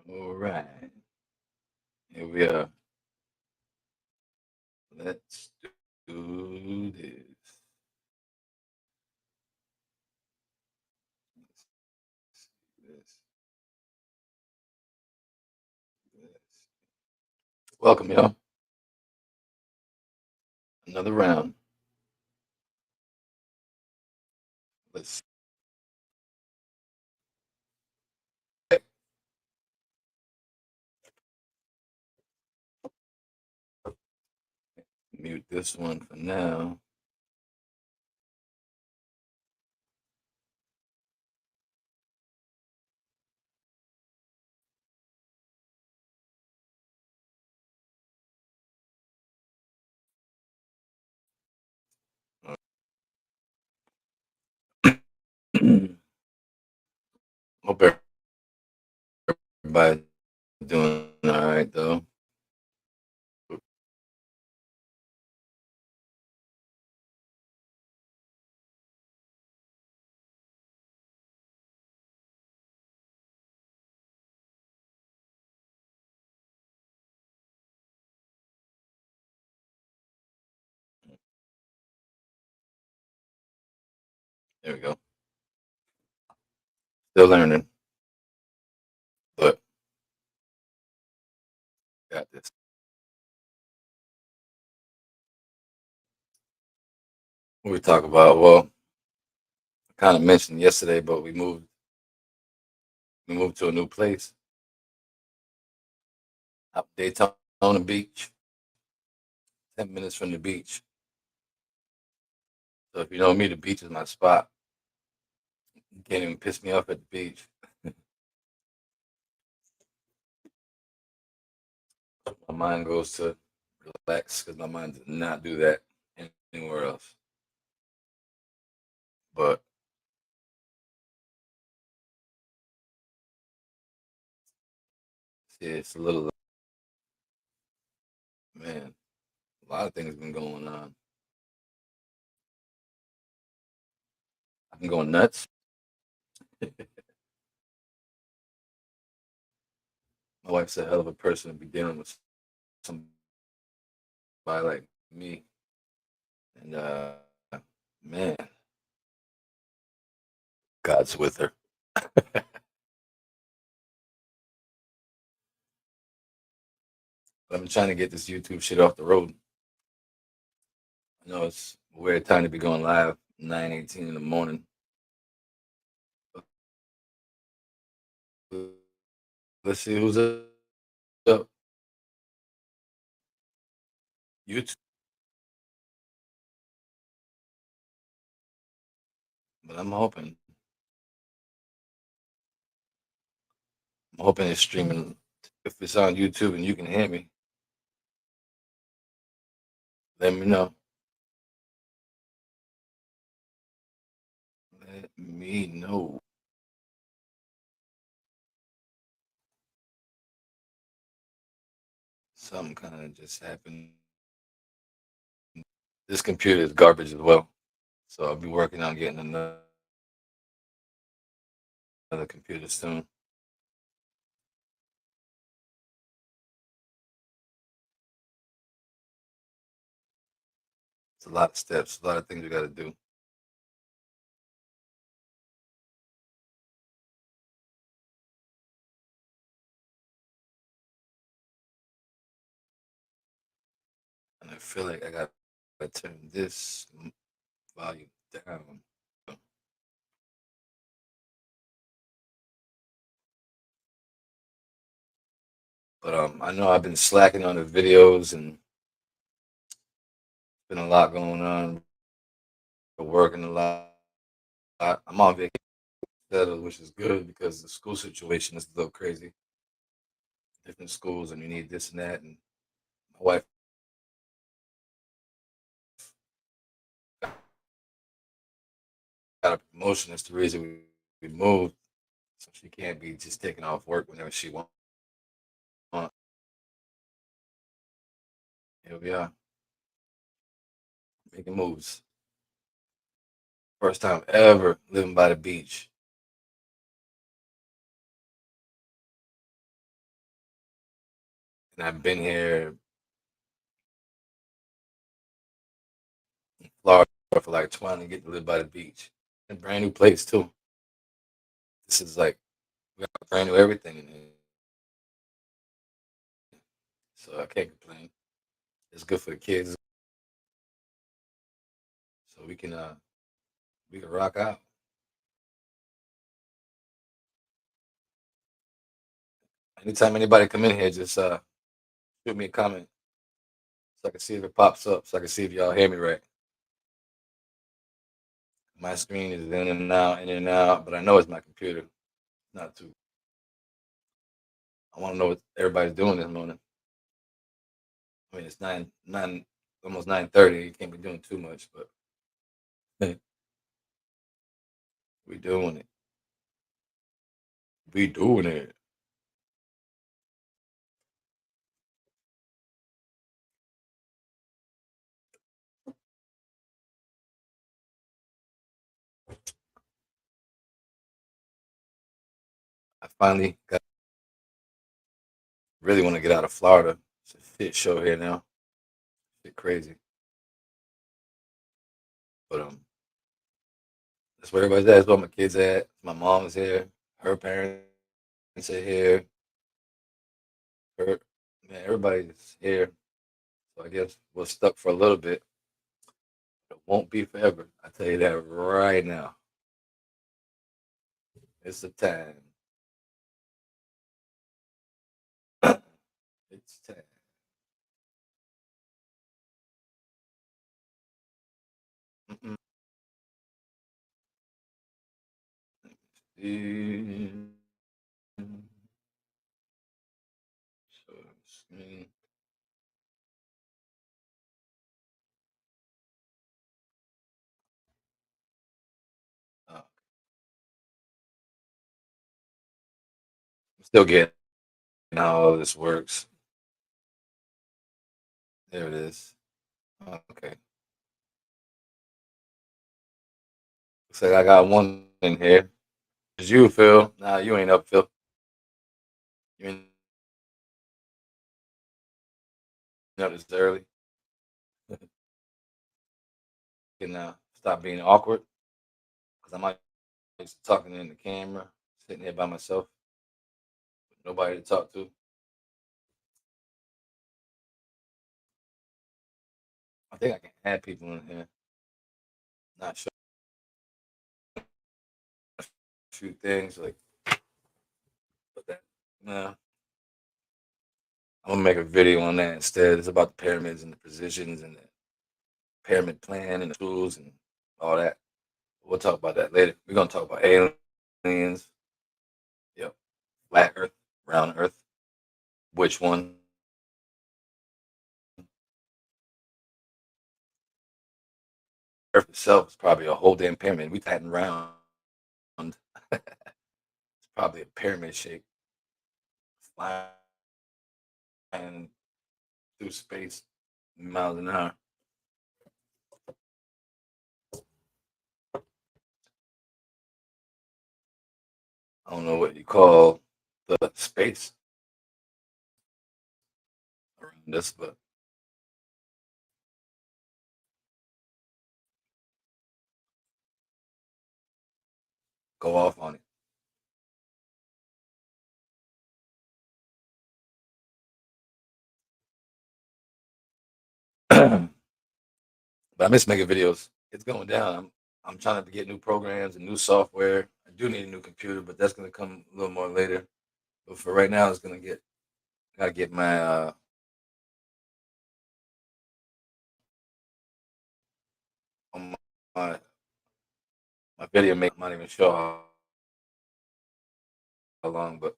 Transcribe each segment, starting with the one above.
All right. Here we are. Let's do this. This, this. Welcome, y'all. Another round. Let's mute this one for now. Hope everybody doing all right, though. There we go. Still learning, but got this. What we talk about? Well, I kind of mentioned yesterday, but we moved to a new place, up Daytona Beach, 10 minutes from the beach. So if you know me, the beach is my spot. You can't even piss me off at the beach. My mind goes to relax because my mind does not do that anywhere else. But yeah, it's a little man. A lot of things been going on. I've been going nuts. My wife's a hell of a person to be dealing with somebody like me, and man, God's with her. But I'm trying to get this YouTube shit off the road. I know it's a weird time to be going live, 9:18 in the morning. Let's see who's up. YouTube, but I'm hoping it's streaming. If it's on YouTube and you can hear me, let me know. Let me know. Something kind of just happened. This computer is garbage as well, so I'll be working on getting another computer soon. It's a lot of steps, a lot of things we got to do. And I feel like I got to turn this volume down. But I know I've been slacking on the videos and been a lot going on, working a lot. I'm on vacation, which is good because the school situation is a little crazy. Different schools, and you need this and that. And my wife got a promotion. That's the reason we moved. So she can't be just taking off work whenever she wants. Here we are, making moves. First time ever living by the beach. and I've been here in Florida for like trying to get to live by the beach. A brand new place too. This is like we got brand new everything in here, so I can't complain. It's good for the kids, so we can rock out. Anytime anybody come in here, just shoot me a comment so I can see if it pops up, so I can see if y'all hear me right. My screen is in and out, but I know it's my computer. Not too. I want to know what everybody's doing this morning. I mean, it's nine, almost 9:30. You can't be doing too much, but we doing it. We doing it. I finally got really want to get out of Florida. It's a shit show here now. Shit crazy, but that's where everybody's at. That's where my kids at. My mom's here. Her parents are here. Her man, everybody's here. So I guess we're stuck for a little bit. It won't be forever. I tell you that right now. It's the time. It's time. Mm-mm. Mm. So, mm, I'm still getting how all this works. There it is. Okay. Looks like I got one in here. It's you, Phil. Nah, you ain't up, Phil. You ain't up this early. Can stop being awkward because I'm not used to talking in the camera, sitting here by myself, with nobody to talk to. I think I can add people in here. Not sure a few things like, but that. Nah, I'm gonna make a video on that instead. It's about the pyramids and the positions and the pyramid plan and the tools and all that. We'll talk about that later. We're gonna talk about aliens. Yep, flat Earth, round Earth. Which one? Earth itself is probably a whole damn pyramid. We flattened round. It's probably a pyramid shape, flying through space, miles an hour. I don't know what you call the space around this, but go off on it. But I miss making videos. It's going down. I'm trying to get new programs and new software. I do need a new computer, but that's gonna come a little more later. But for right now, it's gonna get I gotta get on my my video make. I'm not even sure how long, but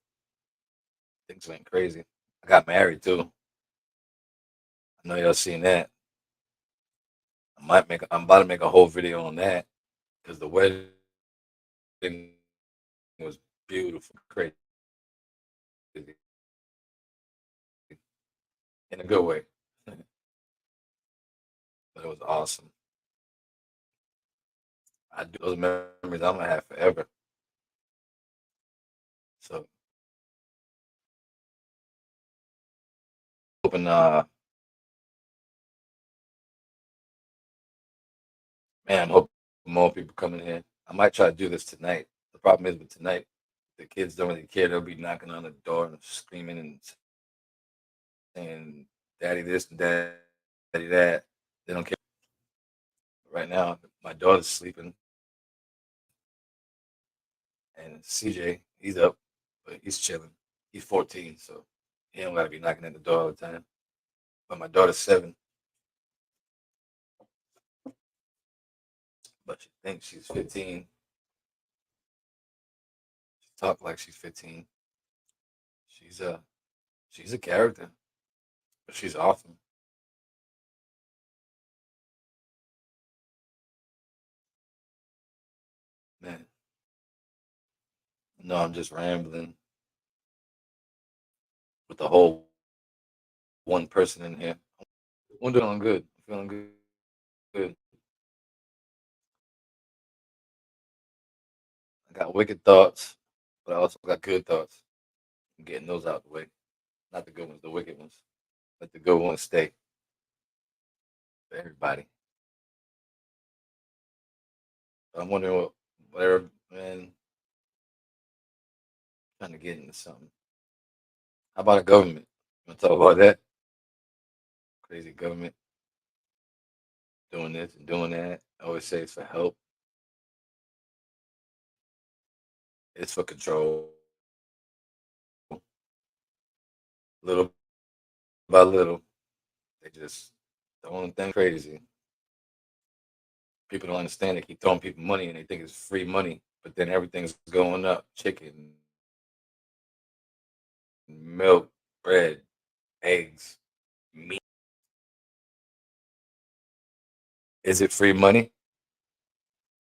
things went crazy. I got married too. I know y'all seen that. I'm about to make a whole video on that because the wedding was beautiful, crazy in a good way, but it was awesome. I do those memories I'm gonna have forever. So hoping, man, I'm hoping more people come in here. I might try to do this tonight. The problem is with tonight, the kids don't really care. They'll be knocking on the door and screaming and saying, "Daddy this and Daddy that." They don't care. Right now, my daughter's sleeping, and CJ, he's up, but he's chilling. He's 14, so he don't gotta be knocking at the door all the time. But my daughter's 7, but she thinks she's 15. She talk like she's 15. She's a she's a character, but she's awesome, man. No, I'm just rambling with the whole one person in here. I'm doing good. Feeling good. Good. I got wicked thoughts, but I also got good thoughts. I'm getting those out the way. Not the good ones, the wicked ones. Let the good ones stay for everybody. But I'm wondering whatever, man, trying to get into something. How about a government? You want to talk about that? Crazy government doing this and doing that. I always say it's for help. It's for control. Little by little, they just the only thing crazy. People don't understand. They keep throwing people money and they think it's free money, but then everything's going up. Chicken, milk, bread, eggs, meat. Is it free money?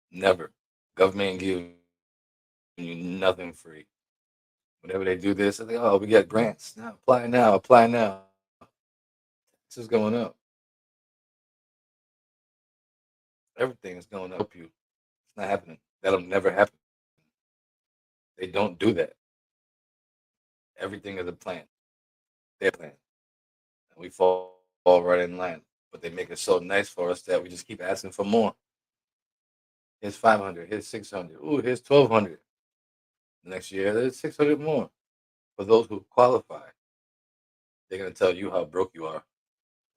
Never. Government ain't giving you nothing free. Whenever they do this, they oh, we got grants. Now apply now, apply now. This is going up. Everything is going up. You. It's not happening. That'll never happen. They don't do that. Everything is a plan. Their plan. And we fall right in line. But they make it so nice for us that we just keep asking for more. Here's 500. Here's 600. Ooh, here's 1,200. Next year, there's 600 more. For those who qualify, they're going to tell you how broke you are.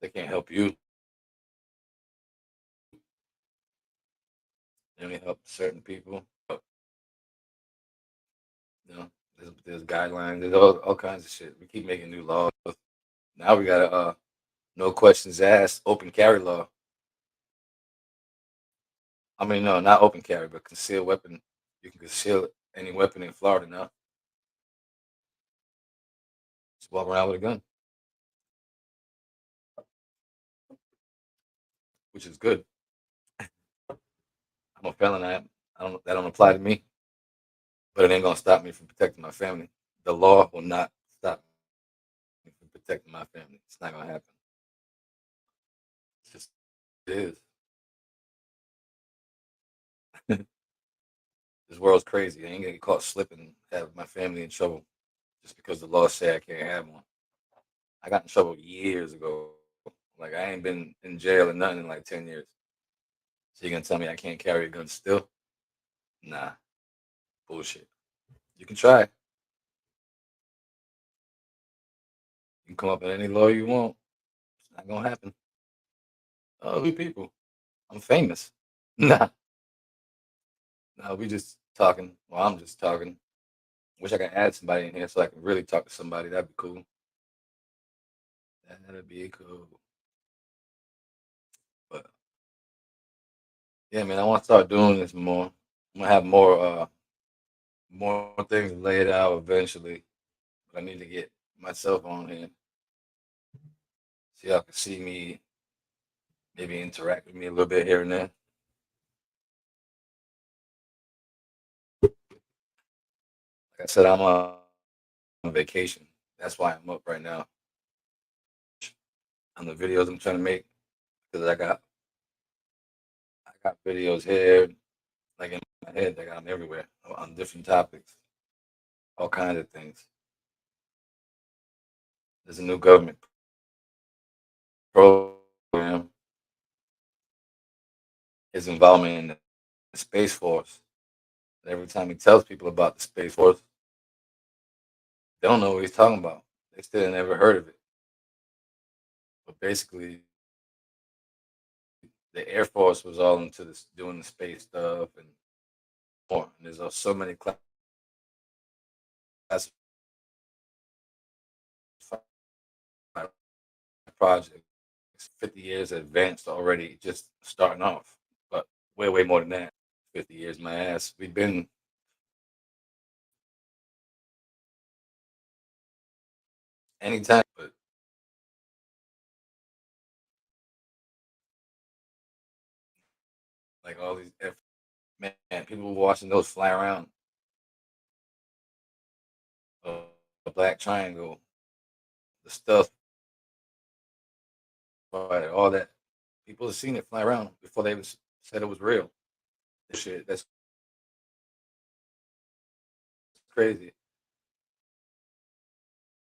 They can't help you. They only help certain people. You know, there's guidelines. There's all kinds of shit. We keep making new laws. Now we got a no questions asked open carry law. I mean, no, not open carry, but concealed weapon. You can conceal any weapon in Florida now. Just walk around with a gun, which is good. I'm a felon. I don't. That don't apply to me, but it ain't gonna stop me from protecting my family. The law will not stop me from protecting my family. It's not gonna happen. It's just it is. This world's crazy. I ain't gonna get caught slipping and have my family in trouble just because the law say I can't have one. I got in trouble years ago. Like I ain't been in jail or nothing in like 10 years. So you gonna tell me I can't carry a gun still? Nah, bullshit. You can try. You can come up with any law you want. It's not gonna happen. We people. I'm famous. Nah, nah. We just talking. Well, I'm just talking. Wish I could add somebody in here so I can really talk to somebody. That'd be cool. That'd be cool. But yeah, man, I want to start doing this more. I'm gonna have more things laid out eventually. But I need to get myself on here. So y'all can see me, maybe interact with me a little bit here and there. Like I said, I'm on vacation. That's why I'm up right now on the videos I'm trying to make because I got videos here like in my head. I got them everywhere on different topics, all kinds of things. There's a new government program, his involvement in the Space Force. Every time he tells people about the Space Force, they don't know what he's talking about. They still never heard of it. But basically, the Air Force was all into this, doing the space stuff and more. And there's so many classified projects, 50 years advanced already, just starting off. But way, way more than that. 50 years, my ass. We've been anytime, but like all these man, people were watching those fly around uh, the Black Triangle, the stuff, all that. People have seen it fly around before they was, said it was real. Shit, that's crazy.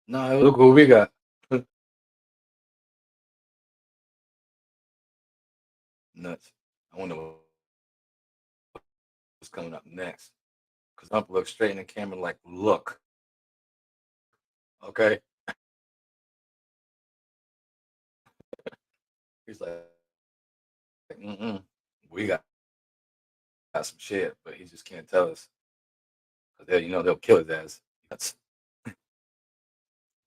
No, look what we got. Nuts. I wonder what's coming up next. Because Trump looks straight in the camera like, look, okay? He's like, mm-mm, we got some shit, but he just can't tell us. Because they'll kill his ass. That's,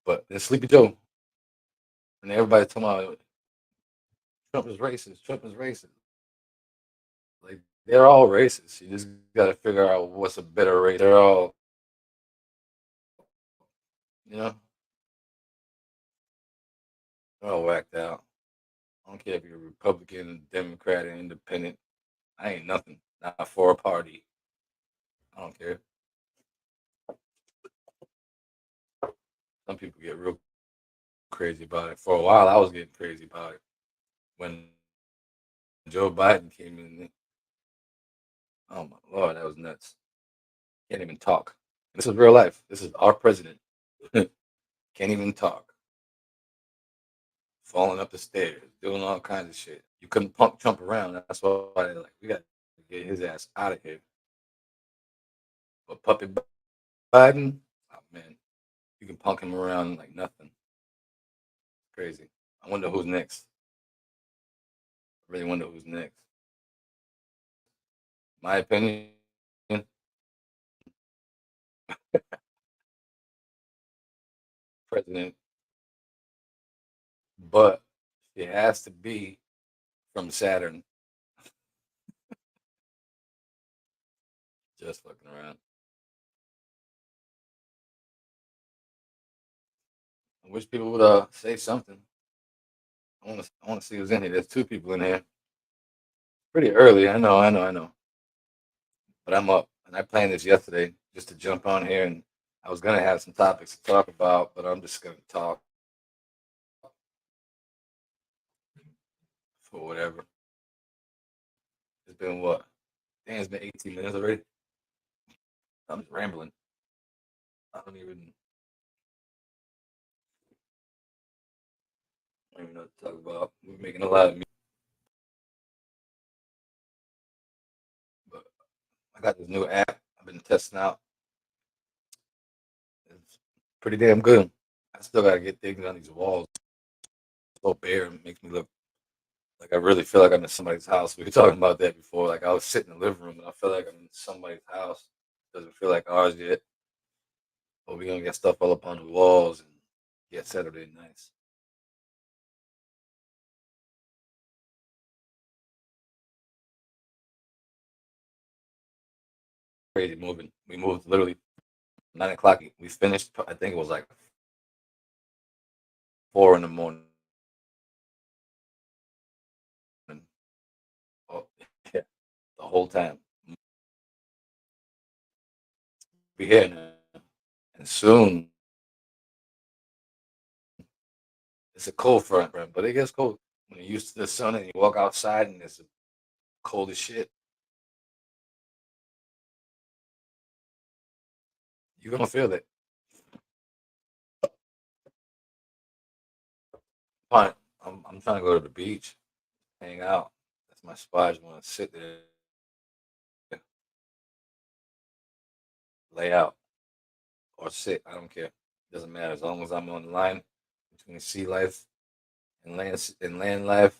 but then Sleepy Joe, and everybody's talking about Trump is racist. Trump is racist. Like, they're all racist. You just got to figure out what's a better race. They're all, you know, they're all whacked out. I don't care if you're Republican, Democrat, or Independent. I ain't nothing. Not for a party. I don't care. Some people get real crazy about it. For a while, I was getting crazy about it. When Joe Biden came in, oh my Lord, that was nuts. Can't even talk. This is real life. This is our president. Can't even talk. Falling up the stairs, doing all kinds of shit. You couldn't punk Trump around. That's why they're like, we got to get his ass out of here. But Puppet Biden, oh man, you can punk him around like nothing. Crazy. I wonder who's next. I really wonder who's next. My opinion, president, but it has to be from Saturn. Just fucking around. I wish people would say something. I want to see who's in here. There's two people in here. Pretty early. I know. But I'm up, and I planned this yesterday just to jump on here, and I was gonna have some topics to talk about, but I'm just gonna talk for whatever. It's been what? Damn, it's been 18 minutes already. I'm just rambling. I don't even know what to talk about. We're making a lot of music, but I got this new app I've been testing out. It's pretty damn good. I still gotta get things on these walls. It's so bare, it makes me look like I really feel like I'm in somebody's house. We were talking about that before. Like I was sitting in the living room and I feel like I'm in somebody's house. Doesn't feel like ours yet. But we're gonna get stuff all up on the walls and get Saturday nice. Crazy moving. We moved literally 9 o'clock. We finished. I think it was like 4 in the morning. Oh, yeah, the whole time. We here now. And soon it's a cold front, but it gets cold when you're used to the sun and you walk outside and it's cold as shit. You're gonna feel it. Fine. I'm I'm trying to go to the beach, hang out. That's my spot. I just want to sit there, lay out, or sit. I don't care. Doesn't matter as long as I'm on the line between sea life and land life.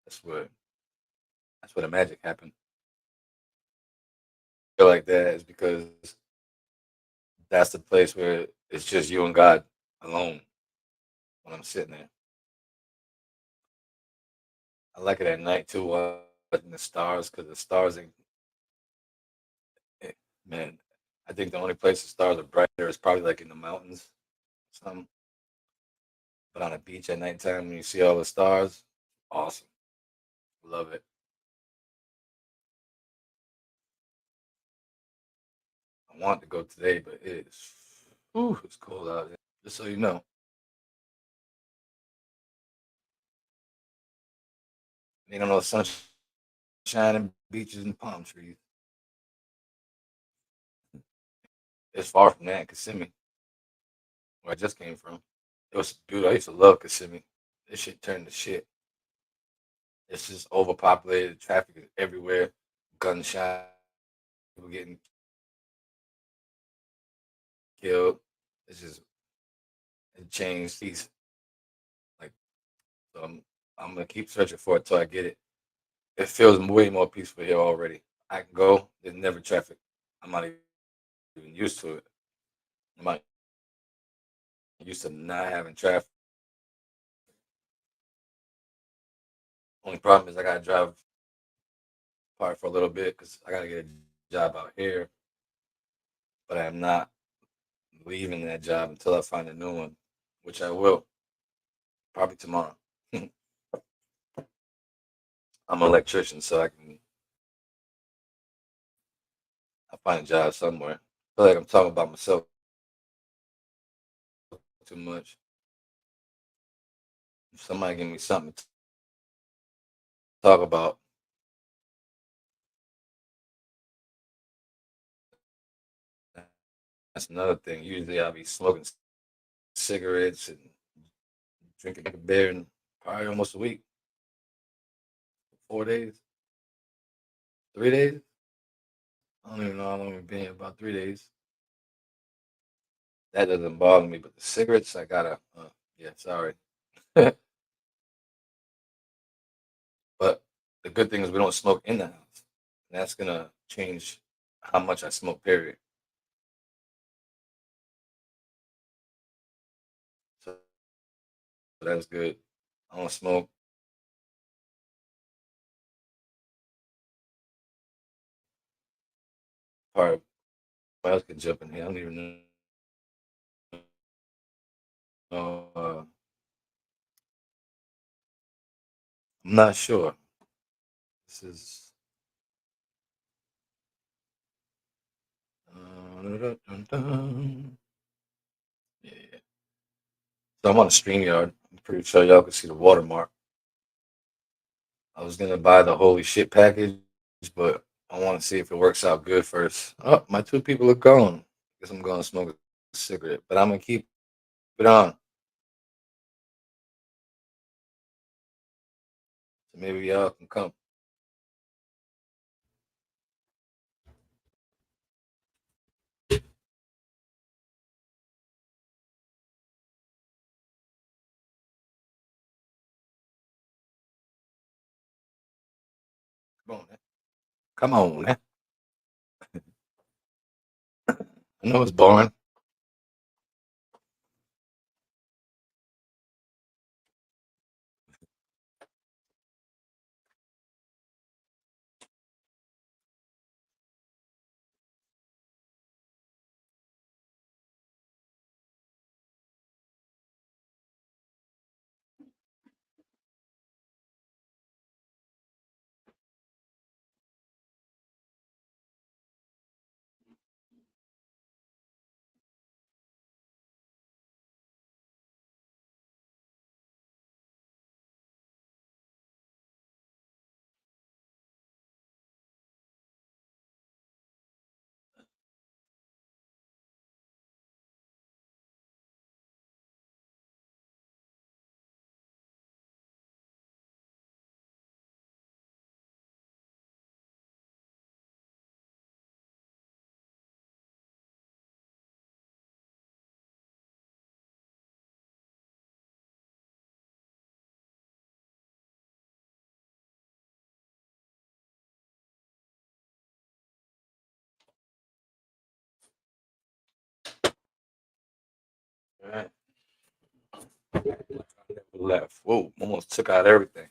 That's where that's where the magic happened. I feel like that is because that's the place where it's just you and God alone when I'm sitting there. I like it at night too, watching the stars because the stars, eh, man. I think the only place the stars are brighter is probably like in the mountains, or something. But on a beach at nighttime when you see all the stars, awesome. Love it. I want to go today, but it's cold out here. Just so you know, ain't no sunshine and beaches and palm trees. It's far from that, Kissimmee, where I just came from. It was beautiful. I used to love Kissimmee. This shit turned to shit. It's just overpopulated. Traffic is everywhere. Gunshot. People getting killed. It's just it changed. These like so I'm gonna keep searching for it till I get it. It feels way more peaceful here already. I can go. There's never traffic. I'm not even used to it. I'm not used to not having traffic. Only problem is I gotta drive apart for a little bit because I gotta get a job out here. But I'm not leaving that job until I find a new one, which I will probably tomorrow. I'm an electrician, so I'll find a job somewhere. I feel like I'm talking about myself too much. If somebody give me something to talk about, that's another thing. Usually I'll be smoking cigarettes and drinking a beer in probably almost a week, 4 days, 3 days. I don't even know how long we've been here. About 3 days. That doesn't bother me, but the cigarettes, I gotta. Yeah, sorry. But the good thing is we don't smoke in the house. And that's gonna change how much I smoke. Period. So that's good. I don't smoke. Probably else can jump in here. I don't even know. I'm not sure. This is. Dun, dun, dun. Yeah. So I'm on a StreamYard. I'm pretty sure y'all can see the watermark. I was gonna buy the holy shit package, but I want to see if it works out good first. Oh, my two people are gone. Guess I'm gonna smoke a cigarette, but I'm gonna keep it on. So maybe y'all can come. Come on, man. Come on, man. I know it's boring. Alright. Left. Whoa, almost took out everything.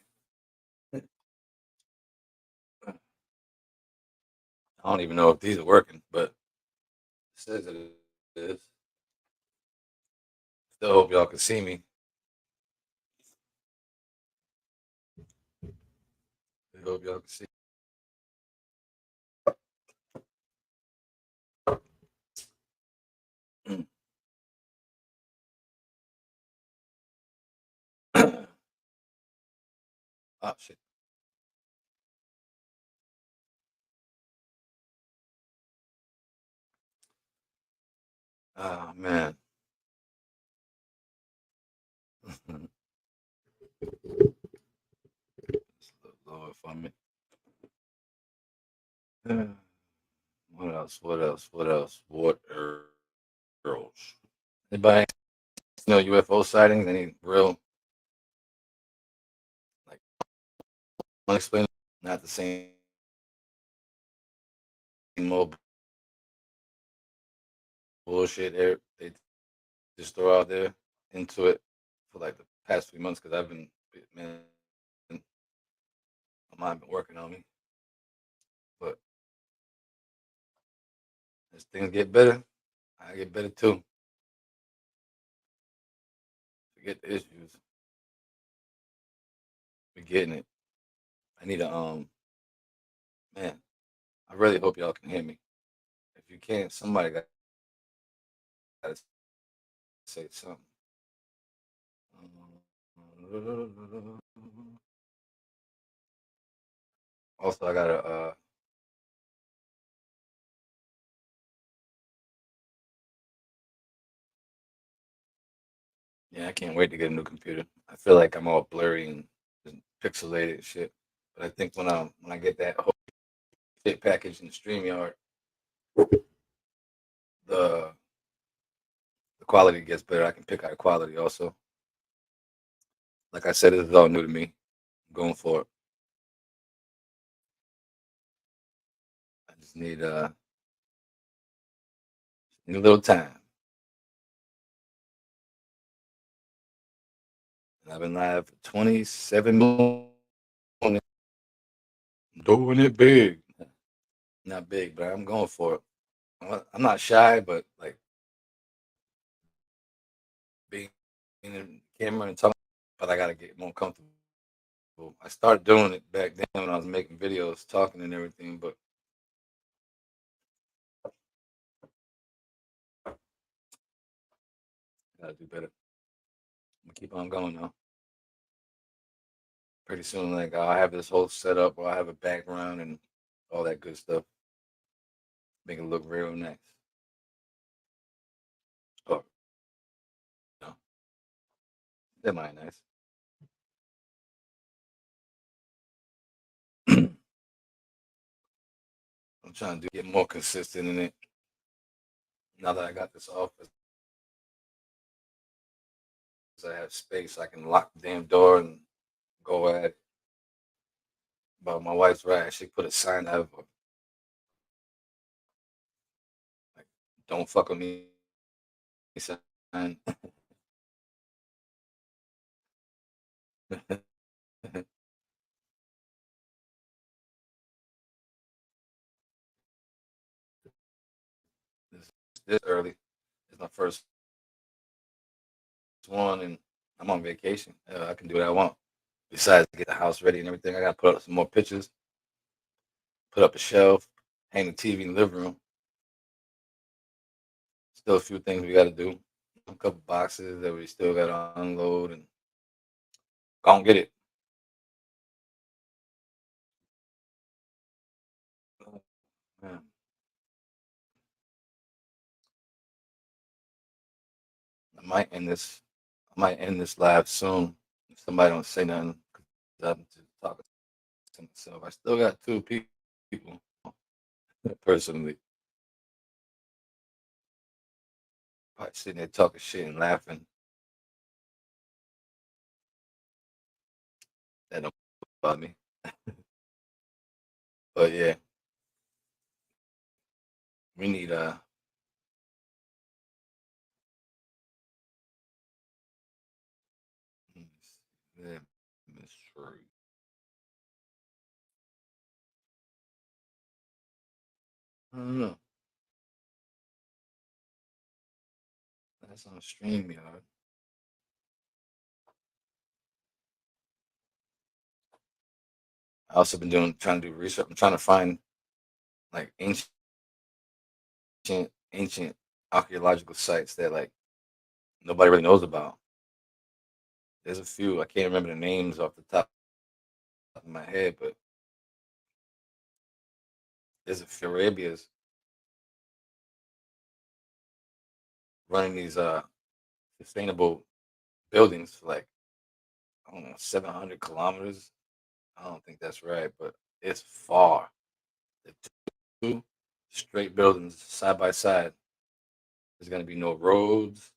I don't even know if these are working, but it says it is. Still hope y'all can see me. I hope y'all can see. Oh shit. Oh man. It's a little lower for me. What else? What else? What else? What else? Anybody know UFO sightings? Any real like unexplained? Not the same old bullshit they just throw out there into it for like the past 3 months because I've been man, my mind been working on me. But as things get better, I get better too. Forget the issues. We're getting it. I need a man. I really hope y'all can hear me. If you can't, somebody got to say something. Also, I gotta yeah, I can't wait to get a new computer. I feel like I'm all blurry and pixelated and shit. But I think when I get that whole fit package in the StreamYard, the the quality gets better. I can pick out quality also. Like I said, this is all new to me. I'm going for it. I just need a little time. And I've been live for 27 minutes. Doing it big. Not big, but I'm going for it. I'm not shy, but like being in the camera and talking, but I gotta get more comfortable. I started doing it back then when I was making videos, talking and everything, but I gotta do better. I'm gonna keep on going now. Pretty soon, like I'll have this whole setup, or I'll have a background and all that good stuff, make it look real nice. Oh, no, that might nice. I'm trying to get more consistent in it. Now that I got this office, I have space. I can lock the damn door and go at it. But my wife's right. She put a sign up like "Don't fuck with me" sign. this, this early. It's my first one, and I'm on vacation. I can do what I want. Besides, get the house ready and everything, I gotta put up some more pictures, put up a shelf, hang the TV in the living room. Still a few things we gotta do. A couple boxes that we still gotta unload and go and get it. Oh, man. I might end this. I might end this live soon if somebody don't say nothing. 'Cause I'm just talking to myself. I still got two people personally, probably sitting there talking shit and laughing. That don't bother me. But yeah, we need Yeah, mystery. I don't know. That's on StreamYard. I also been trying to do research. I'm trying to find like ancient archaeological sites that like nobody really knows about. There's a few. I can't remember the names off the top of my head, but there's a few Arabia's running these sustainable buildings for like I don't know 700 kilometers. I don't think that's right, but it's far. The two straight buildings side by side. There's gonna be no roads.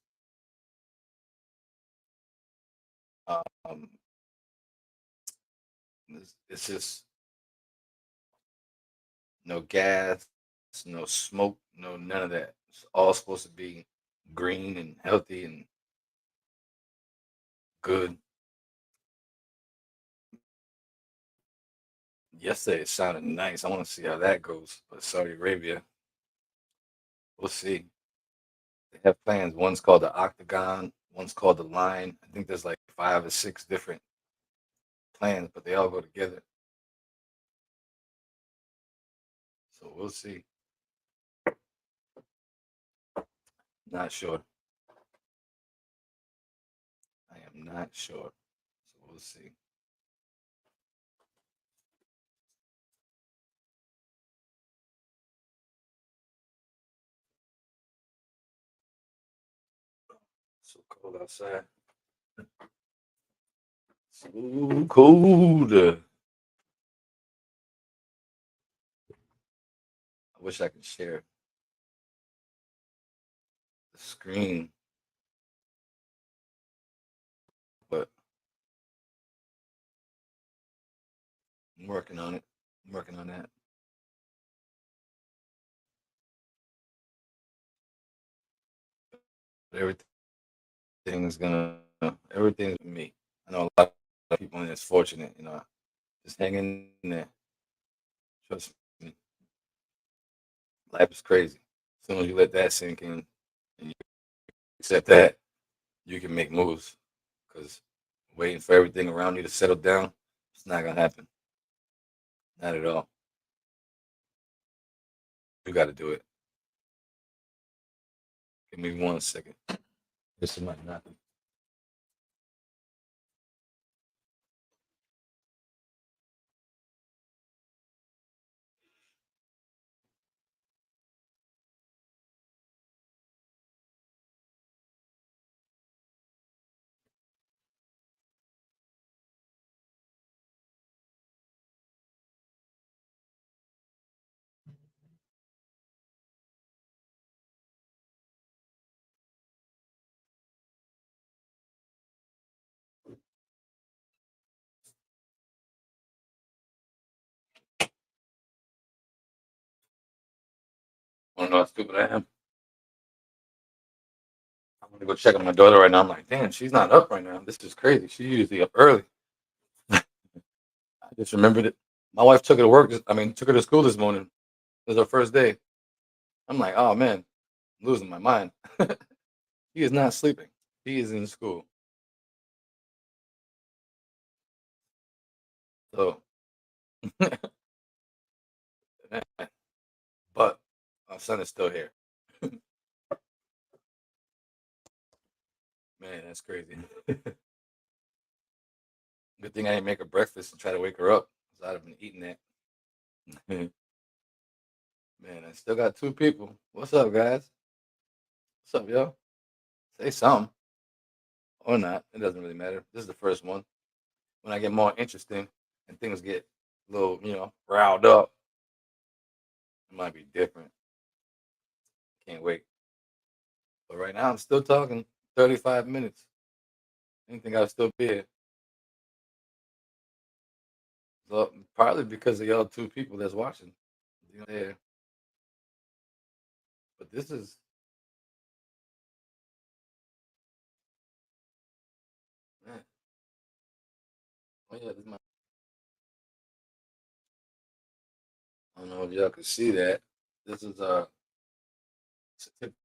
Um, it's just no gas, no smoke, no none of that. It's all supposed to be green and healthy and good. Yesterday it sounded nice. I want to see how that goes. But Saudi Arabia, we'll see. They have plans. One's called the Octagon, one's called the Line. I think there's like 5 or 6 different plans, but they all go together. So we'll see. Not sure. I am not sure. So we'll see. So cold outside. So cold. I wish I could share the screen, but I'm working on it. I'm working on that. But everything's me. I know a lot of people in this fortunate, just hang in there. Trust me, life is crazy. As soon as you let that sink in and you accept that, you can make moves. Because waiting for everything around you to settle down, it's not gonna happen. Not at all. You got to do it. Give me 1 second. This might not. Want to know how stupid I am? I'm gonna go check on my daughter right now. I'm like, damn, she's not up right now. This is crazy. She's usually up early. I just remembered it. My wife took her to work. Took her to school this morning. It was her first day. I'm like, oh man, I'm losing my mind. He is not sleeping. He is in school. So, but my son is still here. Man, that's crazy. Good thing I didn't make her breakfast and try to wake her up, 'cause I'd have been eating that. Man, I still got 2 people. What's up, guys? What's up, yo? Say something or not. It doesn't really matter. This is the first one. When I get more interesting and things get a little, riled up, it might be different. Can't wait. But right now, I'm still talking 35 minutes. I didn't think I'd still be here. So probably because of y'all 2 people that's watching. There. But this is man, Oh yeah, I don't know if y'all can see that. This is a certificate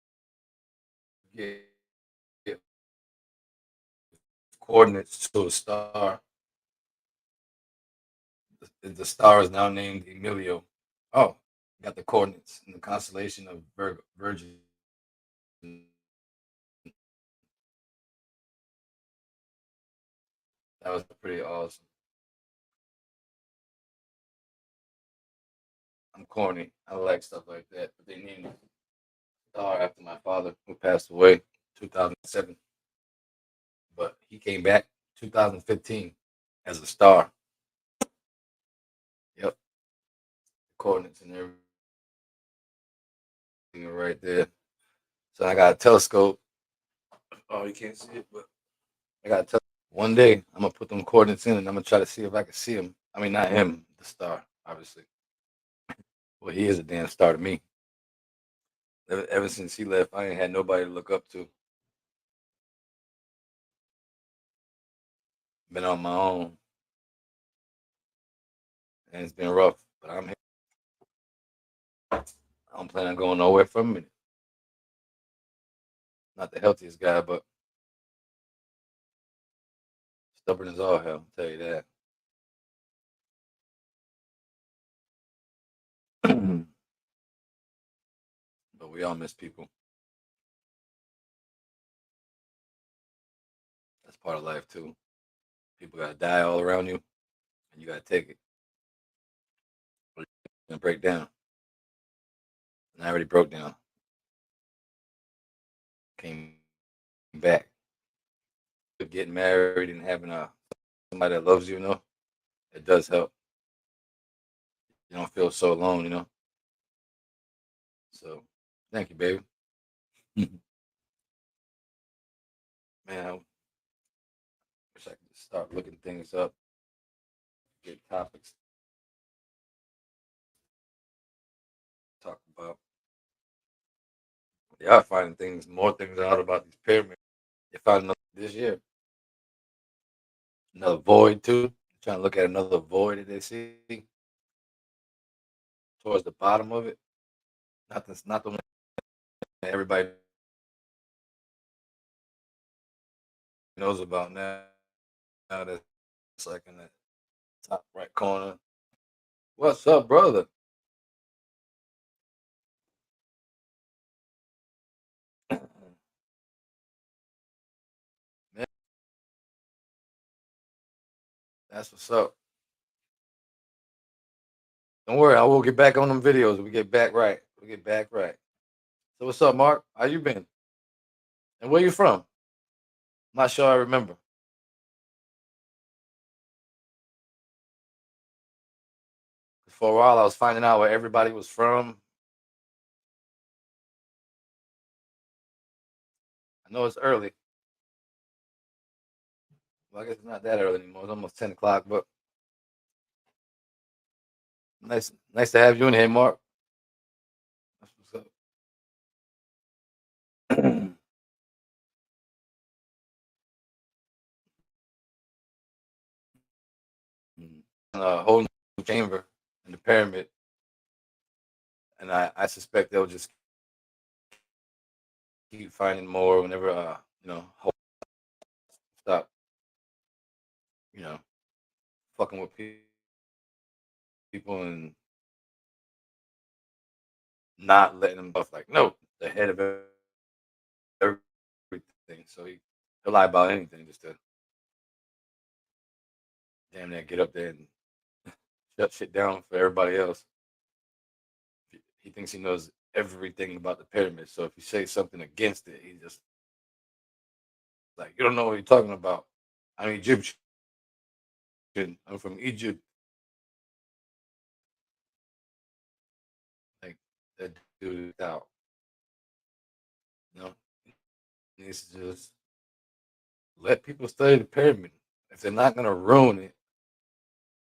coordinates to a star. The star is now named Emilio. Oh, got the coordinates in the constellation of Virgin. That was pretty awesome. I'm corny. I like stuff like that. But they named the star after my father, who passed away 2007. But he came back 2015 as a star. Yep, coordinates and everything are right there. So I got a telescope. Oh, you can't see it, but I got a telescope. One day I'm gonna put them coordinates in, and I'm gonna try to see if I can see him. I mean, not him, the star, obviously. Well, he is a damn star to me. Ever since he left, I ain't had nobody to look up to. Been on my own, and it's been rough. But I'm here. I don't plan on going nowhere for a minute. Not the healthiest guy, but stubborn as all hell. I'll tell you that. But we all miss people. That's part of life too. People gotta die all around you, and you gotta take it. Or you're gonna break down. And I already broke down. Came back. Getting married and having somebody that loves you, it does help. You don't feel so alone. So, thank you, baby. Man, I wish I could just start looking things up, get topics to talk about. They are finding more things out about these pyramids. They found another this year, another void too. Trying to look at another void that they see towards the bottom of it. Not the one that everybody knows about now. Now that's like in the top right corner. What's up, brother? Man, that's what's up. Don't worry, I will get back on them videos. We get back right. We get back right. So what's up, Mark? How you been? And where you from? Not sure I remember. For a while, I was finding out where everybody was from. I know it's early. Well, I guess it's not that early anymore. It's almost 10 o'clock. But nice to have you in here, Mark. That's what's up. A whole new chamber in the pyramid, and I suspect they'll just keep finding more whenever stop you know fucking with people and not letting them off. Like, no, the head of everything. So he'll lie about anything just to damn near get up there and shut shit down for everybody else. He thinks he knows everything about the pyramid. So if you say something against it, he just like, you don't know what you're talking about. I'm Egyptian. I'm from Egypt. Like that dude is out. You know, he needs to just let people study the pyramid. If they're not gonna ruin it,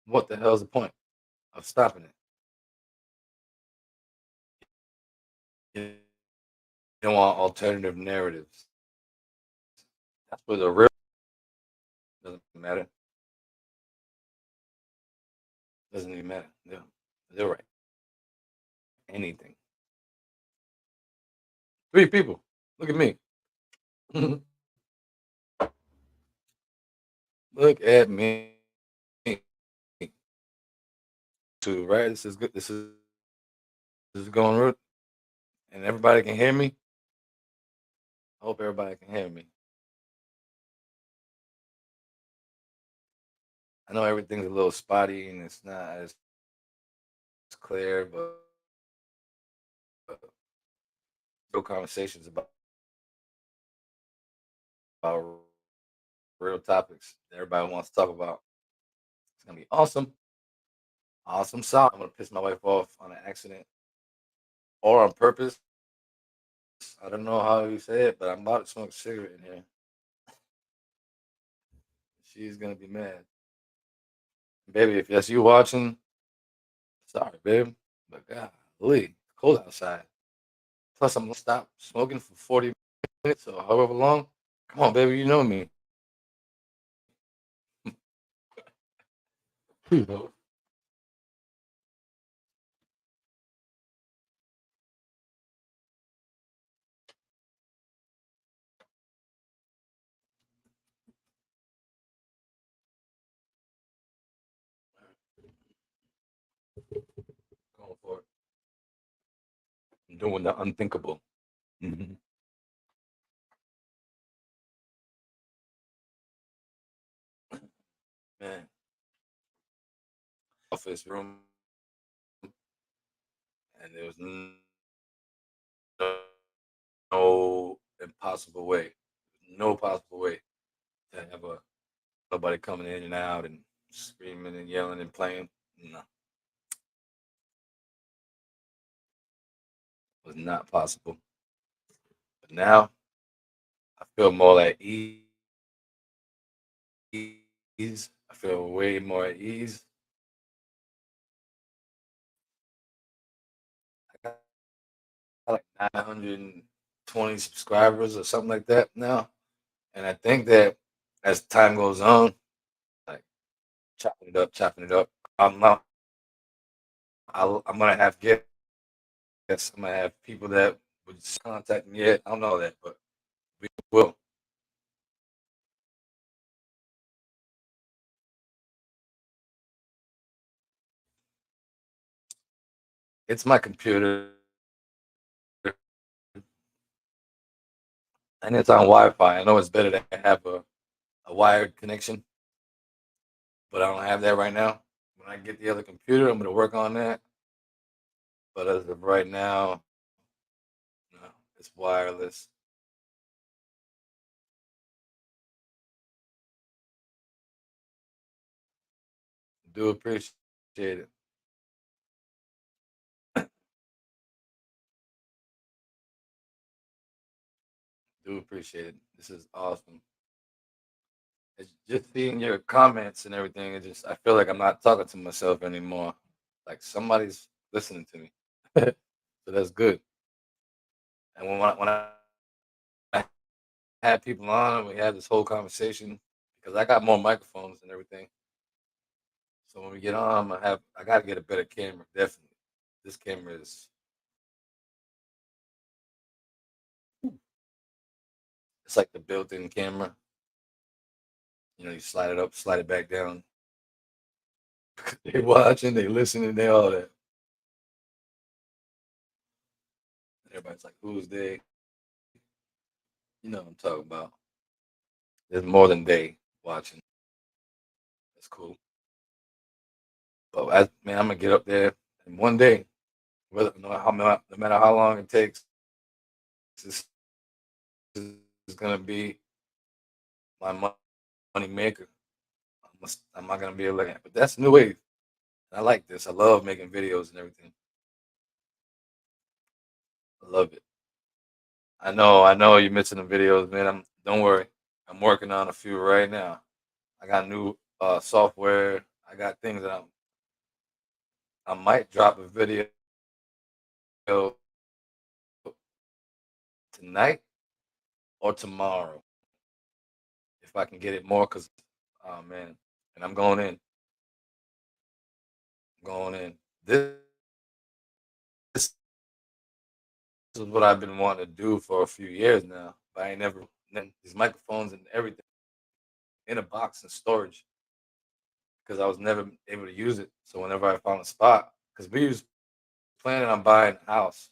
what the hell's the point of stopping it? You don't want alternative narratives. That's where the real doesn't matter. Doesn't even matter. They'll write anything. 3 people. Look at me. Look at me. Too right. This is good. This is going good, and everybody can hear me. I hope everybody can hear me. I know everything's a little spotty and it's not as clear, but real conversations about real topics that everybody wants to talk about. It's gonna be awesome. Awesome sauce. I'm gonna piss my wife off on an accident or on purpose. I don't know how you say it, but I'm about to smoke a cigarette in here. She's gonna be mad. Baby, if that's you watching, sorry, babe. But golly, it's cold outside. Plus, I'm gonna stop smoking for 40 minutes or however long. Come on, baby, you know me. Going for it. I'm doing the unthinkable. Mhm. Man, office room, and there was no impossible way, no possible way to have nobody coming in and out and screaming and yelling and playing. No, it was not possible. But now I feel more at ease. I feel way more at ease. I got like 920 subscribers or something like that now. And I think that as time goes on, like chopping it up, I'm not, I'm gonna have guests. I'm gonna have people that would contact me yet. I don't know that, but we will. It's my computer and it's on Wi-Fi. I know it's better to have a wired connection, but I don't have that right now. When I get the other computer, I'm gonna work on that. But as of right now, no, it's wireless. Do appreciate it. Do appreciate it. This is awesome. It's just seeing your comments and everything. It just I feel like I'm not talking to myself anymore. Like somebody's listening to me. So that's good. And when I had people on and we had this whole conversation, because I got more microphones and everything. So when we get on, I gotta get a better camera, definitely. This camera is it's like the built-in camera. You know, you slide it up, slide it back down. They watching, they listening, they all that. Everybody's like, who's they? You know what I'm talking about. There's more than they watching. That's cool. But man, I'm gonna get up there and one day, whether no matter how long it takes, this is gonna be my money maker. I'm not gonna be able to, but that's new wave. I like this. I love making videos and everything. I love it. I know you're missing the videos, man. Don't worry. I'm working on a few right now. I got new software. I got things that I might drop a video tonight or tomorrow if I can get it more. Cause oh man, and I'm going in. going in. This is what I've been wanting to do for a few years now, but I ain't never. And then these microphones and everything in a box and storage because I was never able to use it. So whenever I found a spot, because we was planning on buying a house,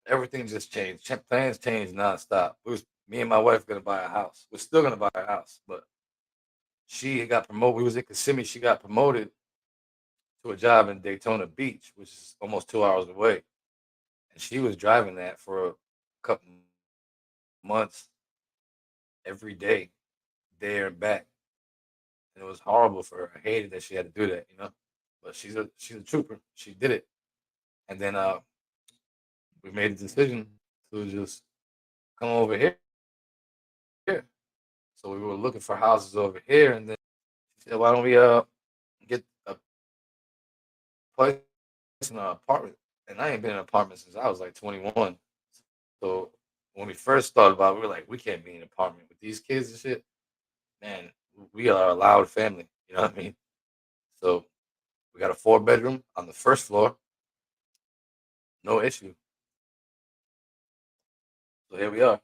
everything just changed. Plans changed nonstop. It was me and my wife gonna buy a house. We're still gonna buy a house, but she got promoted. We was in Kissimmee. She got promoted to a job in Daytona Beach, which is almost 2 hours away. And she was driving that for a couple months every day, there and back. And it was horrible for her. I hated that she had to do that, you know. But she's a trooper. She did it. And then we made a decision to just come over here. So we were looking for houses over here, and then she said, "Why don't we get a place in an apartment?" And I ain't been in an apartment since I was like 21. So when we first thought about it, we were like, we can't be in an apartment with these kids and shit. Man, we are a loud family. You know what I mean? So we got a 4 bedroom on the first floor, no issue. So here we are.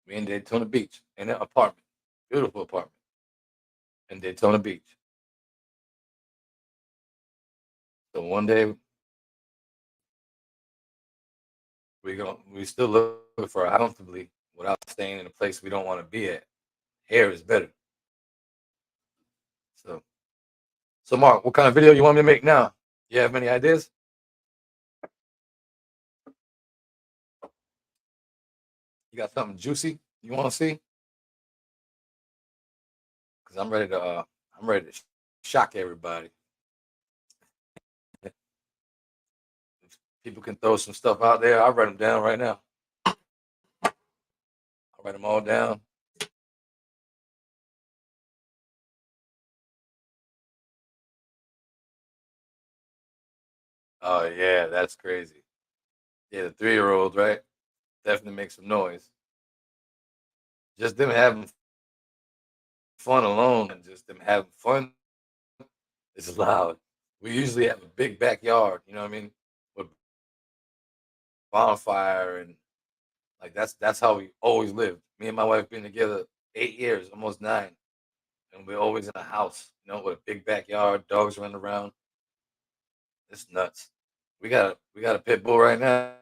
We in Daytona Beach in an apartment, beautiful apartment in Daytona Beach. So one day we still looking for a house comfortably without staying in a place we don't want to be at. Here is better. So so Mark, what kind of video you want me to make now? You have any ideas? You got something juicy you want to see? Because I'm ready to shock everybody. If people can throw some stuff out there, I'll write them down right now. I'll write them all down. Oh yeah, that's crazy. Yeah, the 3-year-olds, right? Definitely make some noise. Just them having fun alone and just them having fun is loud. We usually have a big backyard, you know what I mean? With bonfire and like that's how we always lived. Me and my wife been together 8 years, almost 9, and we're always in a house, you know, with a big backyard, dogs running around. It's nuts. We got a pit bull right now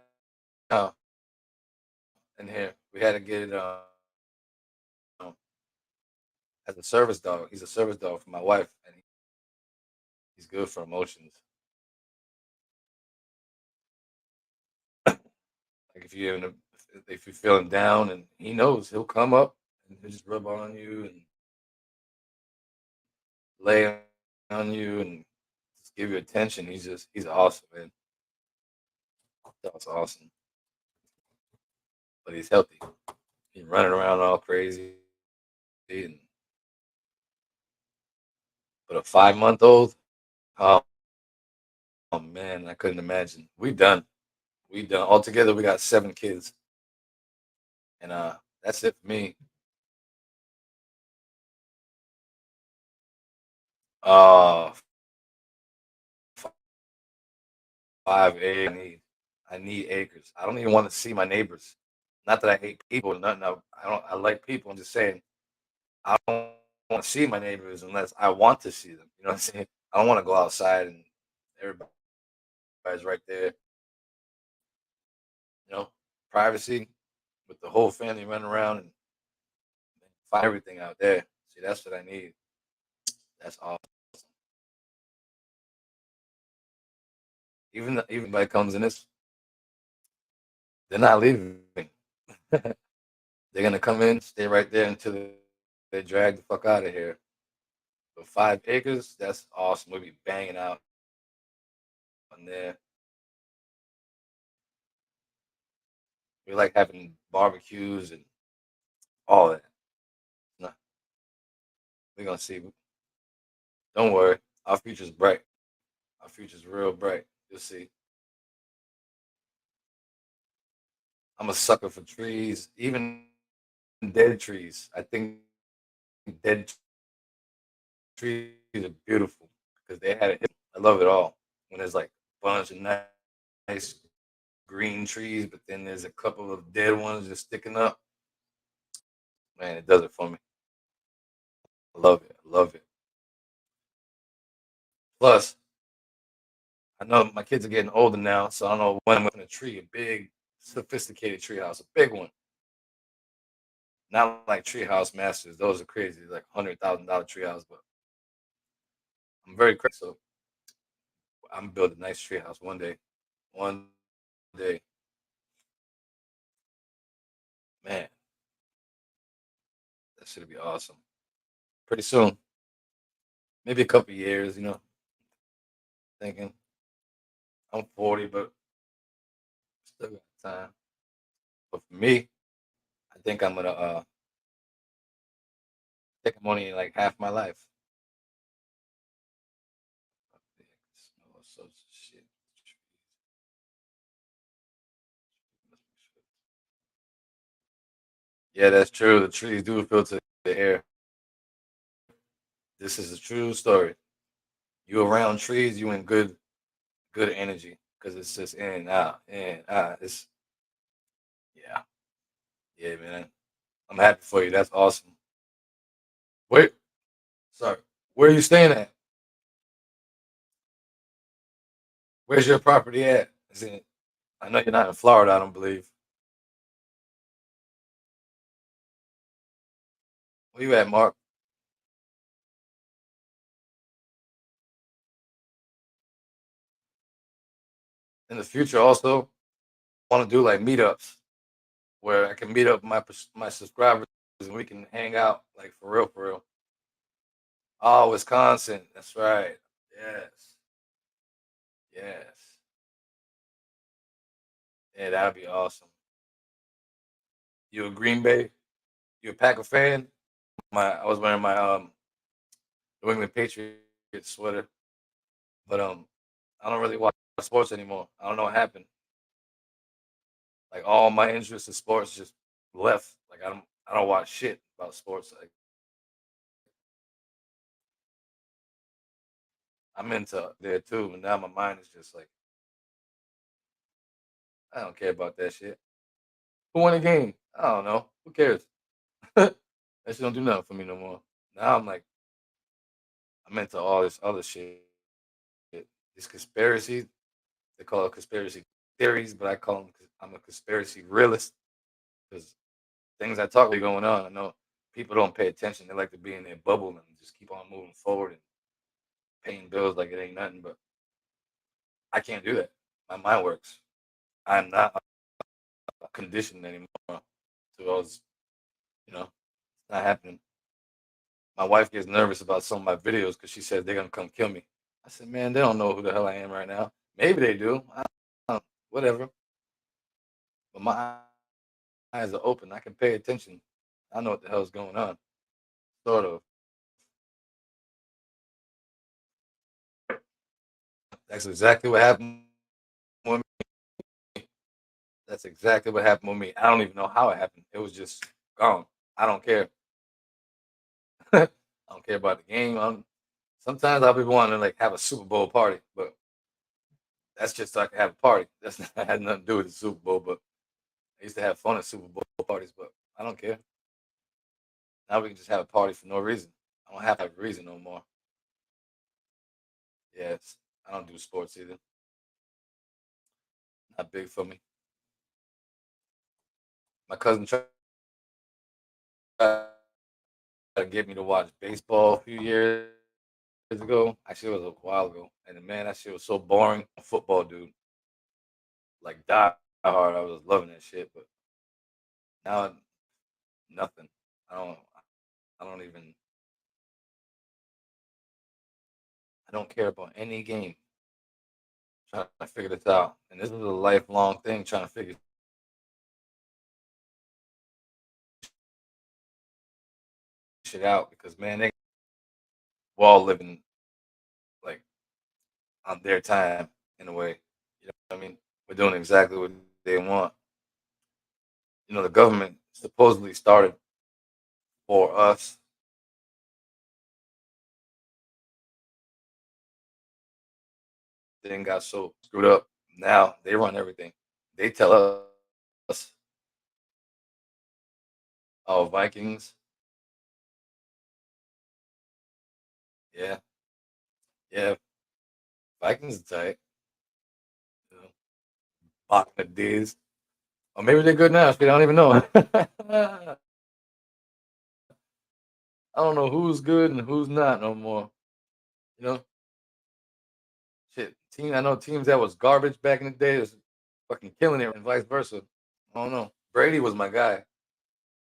in here. We had to get it as a service dog. He's a service dog for my wife, and he's good for emotions. Like if you're feeling down, and he knows, he'll come up and he'll just rub on you and lay on you and just give you attention. He's awesome, man. That's awesome. But he's healthy. He's running around all crazy. And, but a 5 month old, oh, oh man, I couldn't imagine. We done. We done. Altogether we got 7 kids. And that's it for me. Uh 5 acres. I need acres. I don't even want to see my neighbors. Not that I hate people or nothing. I don't I like people. I'm just saying I don't want to see my neighbors unless I want to see them. You know what I'm saying? I don't want to go outside and everybody's right there. You know, privacy with the whole family running around and find everything out there. See, that's what I need. That's all. Even by comes in this, they're not leaving. They're gonna come in, stay right there until they drag the fuck out of here. But 5 acres, that's awesome. We'll be banging out on there. We like having barbecues and all that. No, we're gonna see. Don't worry, our future's bright. Our future's real bright. You'll see. I'm a sucker for trees, even dead trees. I think dead trees are beautiful. because they had it. I love it all when there's like a bunch of nice green trees, but then there's a couple of dead ones just sticking up. Man, it does it for me. I love it. I love it. Plus, I know my kids are getting older now, so I don't know when I'm in a tree, a big, sophisticated tree house, a big one. Not like Treehouse Masters; those are crazy, like $100,000 treehouse. But I'm very crazy, so I'm building a nice treehouse one day. One day, man, that should be awesome. Pretty soon, maybe a couple years. Thinking I'm 40, but still got time. But for me, I think I'm gonna. I think I'm only in like half my life. Smell such shit. Yeah, that's true. The trees do filter the air. This is a true story. You around trees, you in good energy because it's just in and out, in and out. It's yeah, yeah, man. I'm happy for you. That's awesome. Wait, sorry. Where are you staying at? Where's your property at? Is it? I know you're not in Florida. I don't believe. Where you at, Mark? In the future, also want to do like meetups where I can meet up my subscribers and we can hang out like for real, for real. Oh, Wisconsin. That's right. Yes, yes. Yeah, that'd be awesome. You a Green Bay? You a Packer fan? I was wearing my New England Patriots sweater, but I don't really watch sports anymore. I don't know what happened. Like all my interest in sports just left. Like I don't watch shit about sports. Like I'm into there too, but now my mind is just like I don't care about that shit. Who won the game? I don't know. Who cares? That shit don't do nothing for me no more. Now I'm into all this other shit. These conspiracies. They call it conspiracy theories, but I call them. I'm a conspiracy realist because things I talk about going on. I know people don't pay attention. They like to be in their bubble and just keep on moving forward and paying bills like it ain't nothing. But I can't do that. My mind works. I'm not conditioned anymore to those. It's not happening. My wife gets nervous about some of my videos because she says they're gonna come kill me. I said, man, they don't know who the hell I am right now. Maybe they do. I don't know. Whatever. But my eyes are open. I can pay attention. I know what the hell's going on. Sort of. That's exactly what happened with me. That's exactly what happened with me. I don't even know how it happened. It was just gone. I don't care. I don't care about the game. Sometimes I'll be wanting to like have a Super Bowl party, but that's just so I can have a party. That's not had nothing to do with the Super Bowl. But I used to have fun at Super Bowl parties, but I don't care. Now we can just have a party for no reason. I don't have a reason no more. Yes, I don't do sports either. Not big for me. My cousin tried to get me to watch baseball a few years ago. Actually, it was a while ago. And man, that shit was so boring. Football, dude. Like, die hard. I was loving that shit. But now, nothing. I don't, I don't even, I don't care about any game. Trying to figure this out. And this is a lifelong thing trying to figure shit out because, man, we're all living like on their time in a way. You know what I mean? We're doing exactly what they want. The government supposedly started for us everything got so screwed up. Now they run everything. They tell us, "Oh, Vikings, yeah, yeah, Vikings are tight." You know, back in the days, or maybe they're good now. Shit, I don't even know. I don't know who's good and who's not no more. You know, shit. I know teams that was garbage back in the day is fucking killing it, and vice versa. I don't know. Brady was my guy.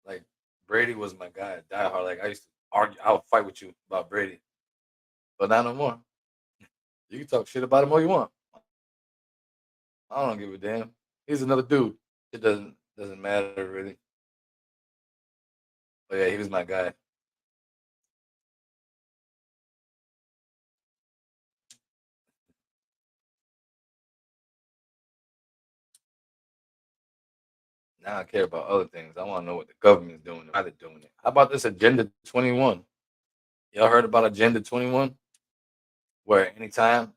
Like Brady was my guy. Die hard. Like I used to argue. I would fight with you about Brady, but not no more. You can talk shit about him all you want. I don't give a damn. He's another dude. It doesn't matter really. But yeah, he was my guy. Now I care about other things. I want to know what the government's doing, why they're doing it. How about this Agenda 21? Y'all heard about Agenda 21? Where anytime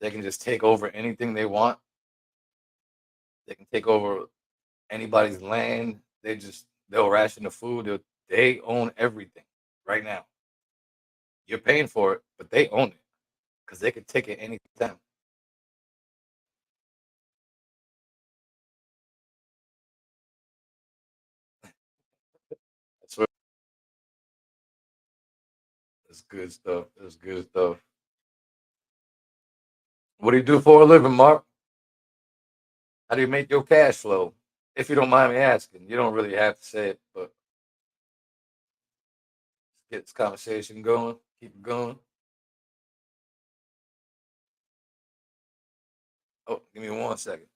they can just take over anything they want. They can take over anybody's land. They'll ration the food. They own everything right now. You're paying for it, but they own it because they can take it anytime. That's what it's good stuff. It's good stuff. What do you do for a living, Mark? How do you make your cash flow? If you don't mind me asking, you don't really have to say it, but get this conversation going. Keep it going. Oh, give me 1 second.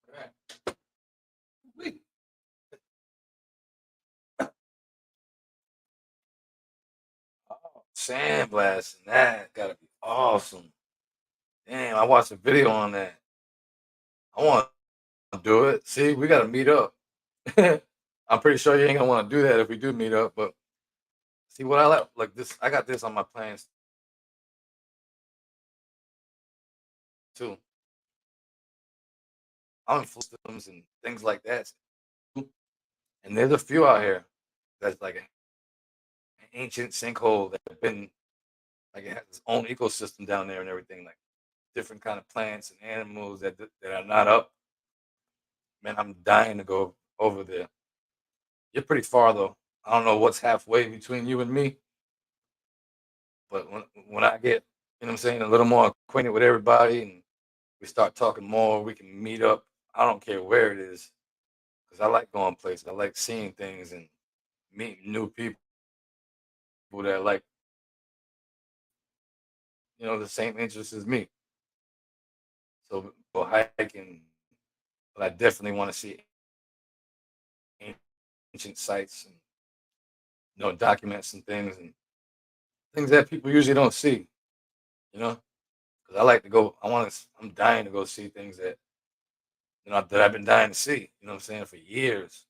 All right. Wait. Oh, sandblasting. That gotta be awesome. Damn, I watched a video on that. I want to do it. See, we gotta meet up. I'm pretty sure you ain't gonna want to do that if we do meet up, but see what I like this. I got this on my plans too. I'm in systems and things like that. And there's a few out here that's like an ancient sinkhole that have been like it has its own ecosystem down there and everything, like different kind of plants and animals that are not up. Man, I'm dying to go over there. You're pretty far though. I don't know what's halfway between you and me, but when I get, you know what I'm saying, a little more acquainted with everybody and we start talking more, we can meet up. I don't care where it is because I like going places. I like seeing things and meeting new people that like, the same interests as me. So go hiking, but I definitely want to see ancient sites and documents and things that people usually don't see. You know, because I like to go. I want to. I'm dying to go see things that I've been dying to see. You know what I'm saying, for years.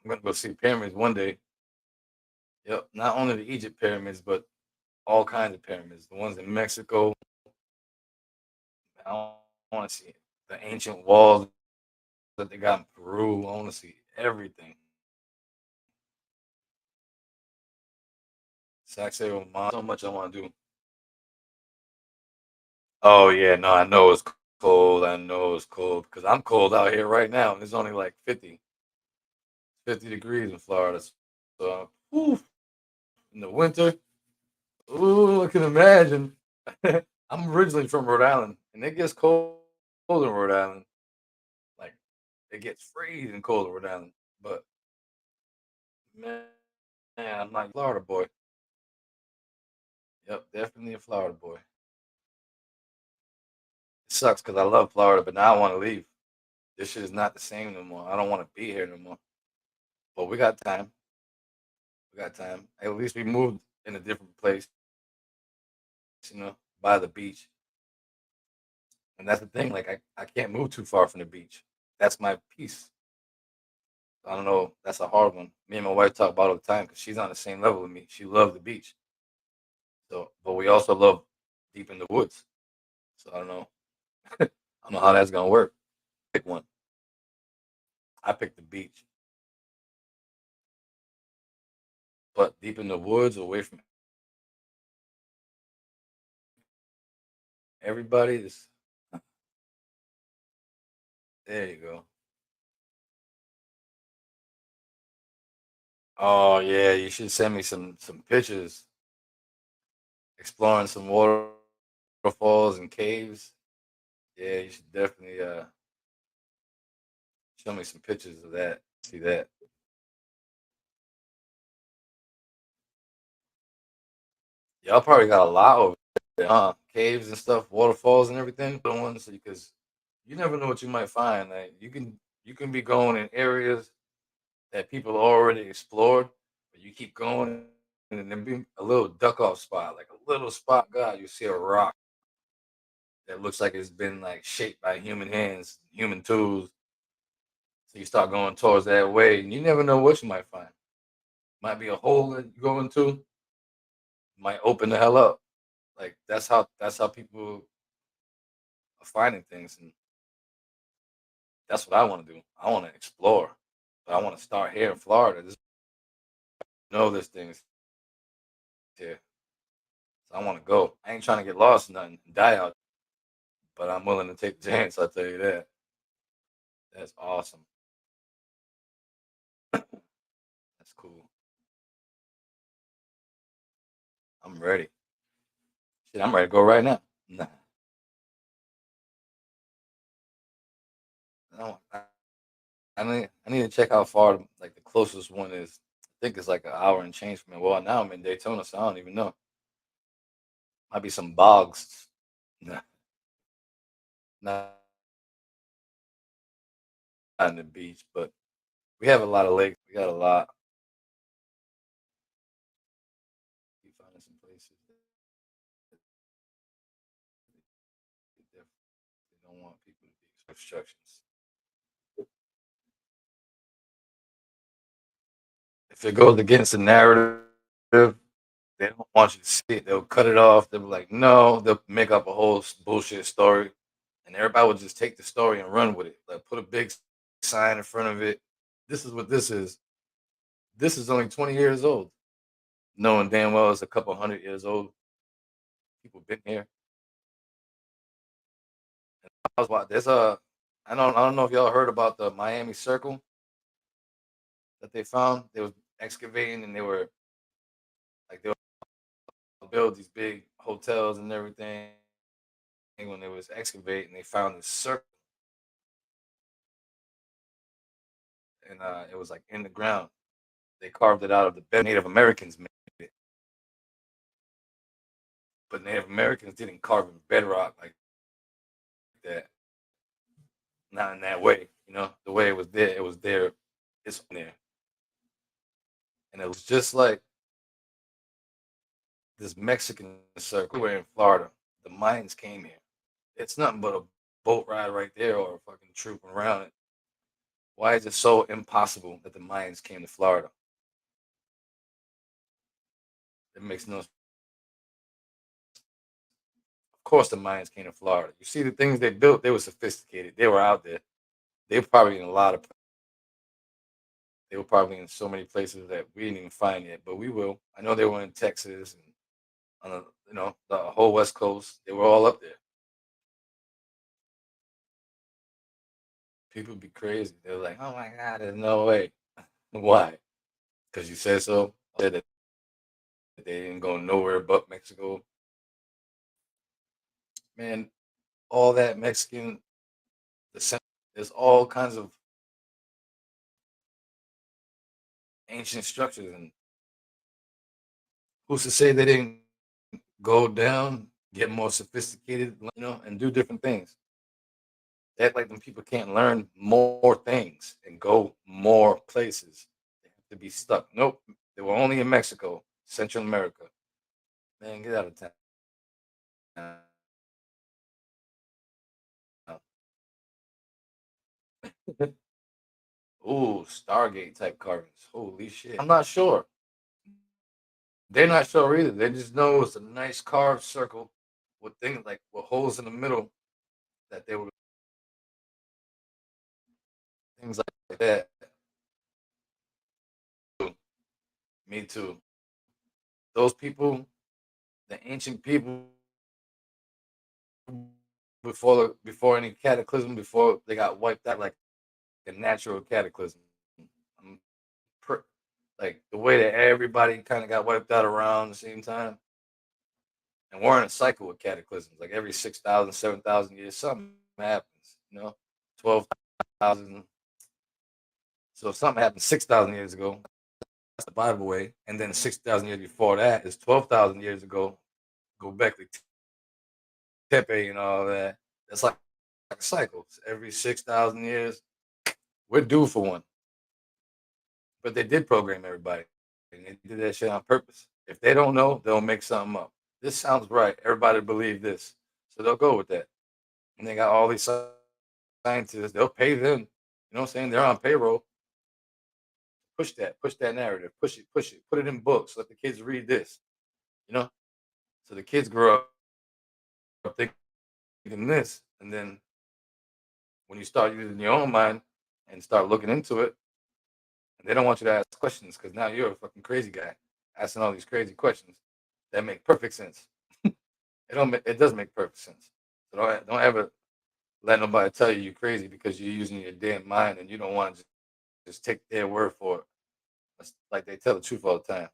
I'm gonna go see pyramids one day. Yep, not only the Egypt pyramids, but all kinds of pyramids. The ones in Mexico. I want to see the ancient walls that they got in Peru. I want to see everything. Saxo, so much I want to do. Oh yeah, no, I know it's cold. I know it's cold because I'm cold out here right now. It's only like 50 degrees in Florida. So, whew, in the winter, ooh, I can imagine. I'm originally from Rhode Island, and it gets cold in Rhode Island. Like it gets freezing cold in Rhode Island. But man, I'm like Florida boy. Yep, definitely a Florida boy. It sucks because I love Florida, but now I want to leave. This shit is not the same no more. I don't want to be here no more. But we got time. We got time. At least we moved in a different place, by the beach. And that's the thing. Like I can't move too far from the beach. That's my peace. I don't know. That's a hard one. Me and my wife talk about it all the time because she's on the same level with me. She loves the beach. So, but we also love deep in the woods. So I don't know. I don't know how that's gonna work. Pick one. I picked the beach, but deep in the woods, away from everybody. There you go. Oh yeah, you should send me some pictures exploring some waterfalls and caves. Yeah, you should definitely show me some pictures of that. See that? Y'all probably got a lot over there, huh? Caves and stuff, waterfalls and everything. The ones because you never know what you might find. Like you can be going in areas that people already explored, but you keep going and then be a little duck off spot, like a little spot. God, you see a rock that looks like it's been like shaped by human hands, human tools. So you start going towards that way, and you never know what you might find. Might be a hole that you go into, might open the hell up. Like that's how people are finding things, and that's what I want to do. I want to explore, but I want to start here in Florida. Just know this thing's here, so I want to go. I ain't trying to get lost, or nothing, and die out, but I'm willing to take the chance. I'll tell you that. That's awesome. That's cool. I'm ready. Shit, I'm ready to go right now. Nah, no, I need to check how far like the closest one is. I think it's like an hour and change from me. Well, now I'm in Daytona, so I don't even know. Might be some bogs. Nah, not on the beach, but we have a lot of lakes. We got a lot. We finding some places that they definitely don't want people to be obstructions. If it goes against the narrative, they don't want you to see it. They'll cut it off. They'll be like, no. They'll make up a whole bullshit story, and everybody will just take the story and run with it. Like put a big sign in front of it. This is what this is. This is only 20 years old, knowing damn well it's a couple hundred years old. People been here. I was there's a I don't know if y'all heard about the Miami Circle that they found. They was excavating and they were like they would build these big hotels and everything. And when they was excavating, they found this circle and it was like in the ground. They carved it out of the bed. Native Americans made it, but Native Americans didn't carve in bedrock like that. Not in that way. The way it was there. It was there. It's there, and it was just like this Mexican circle. We're in Florida. The Mayans came here. It's nothing but a boat ride right there or a fucking troop around it. Why is it so impossible that the Mayans came to Florida? It makes no. Of course, the Mayans came to Florida. You see the things they built; they were sophisticated. They were out there. They were probably in a lot of. They were probably in so many places that we didn't even find yet, but we will. I know they were in Texas and on the whole West Coast. They were all up there. People be crazy. They're like, "Oh my god, there's no way." Why? Because you said so. Said that they didn't go nowhere but Mexico. man, all that Mexican, there's all kinds of ancient structures, and who's to say they didn't go down, get more sophisticated, and do different things? They act like them people can't learn more things and go more places. They have to be stuck. Nope, they were only in Mexico, Central America. Man, get out of town. Ooh, Stargate type carvings. Holy shit. I'm not sure. They're not sure either. They just know it's a nice carved circle with things like with holes in the middle that they were things like that. Me too. Those people, the ancient people before any cataclysm, before they got wiped out like a natural cataclysm. I'm like the way that everybody kind of got wiped out around the same time. And we're in a cycle with cataclysms. Like every 6,000, 7,000 years, something happens, 12,000. So if something happened 6,000 years ago, that's the Bible way. And then 6,000 years before that is 12,000 years ago. Go back to Tepe and all that. That's like a cycle. Every 6,000 years, we're due for one. But they did program everybody. And they did that shit on purpose. If they don't know, they'll make something up. This sounds right. Everybody believe this. So they'll go with that. And they got all these scientists. They'll pay them. You know what I'm saying? They're on payroll. Push that narrative. Push it. Put it in books. Let the kids read this. You know? So the kids grow up thinking this. And then when you start using your own mind and start looking into it, they don't want you to ask questions because now you're a fucking crazy guy asking all these crazy questions that make perfect sense. It does make perfect sense. So don't ever let nobody tell you you're crazy because you're using your damn mind and you don't want to just take their word for it. It's like they tell the truth all the time.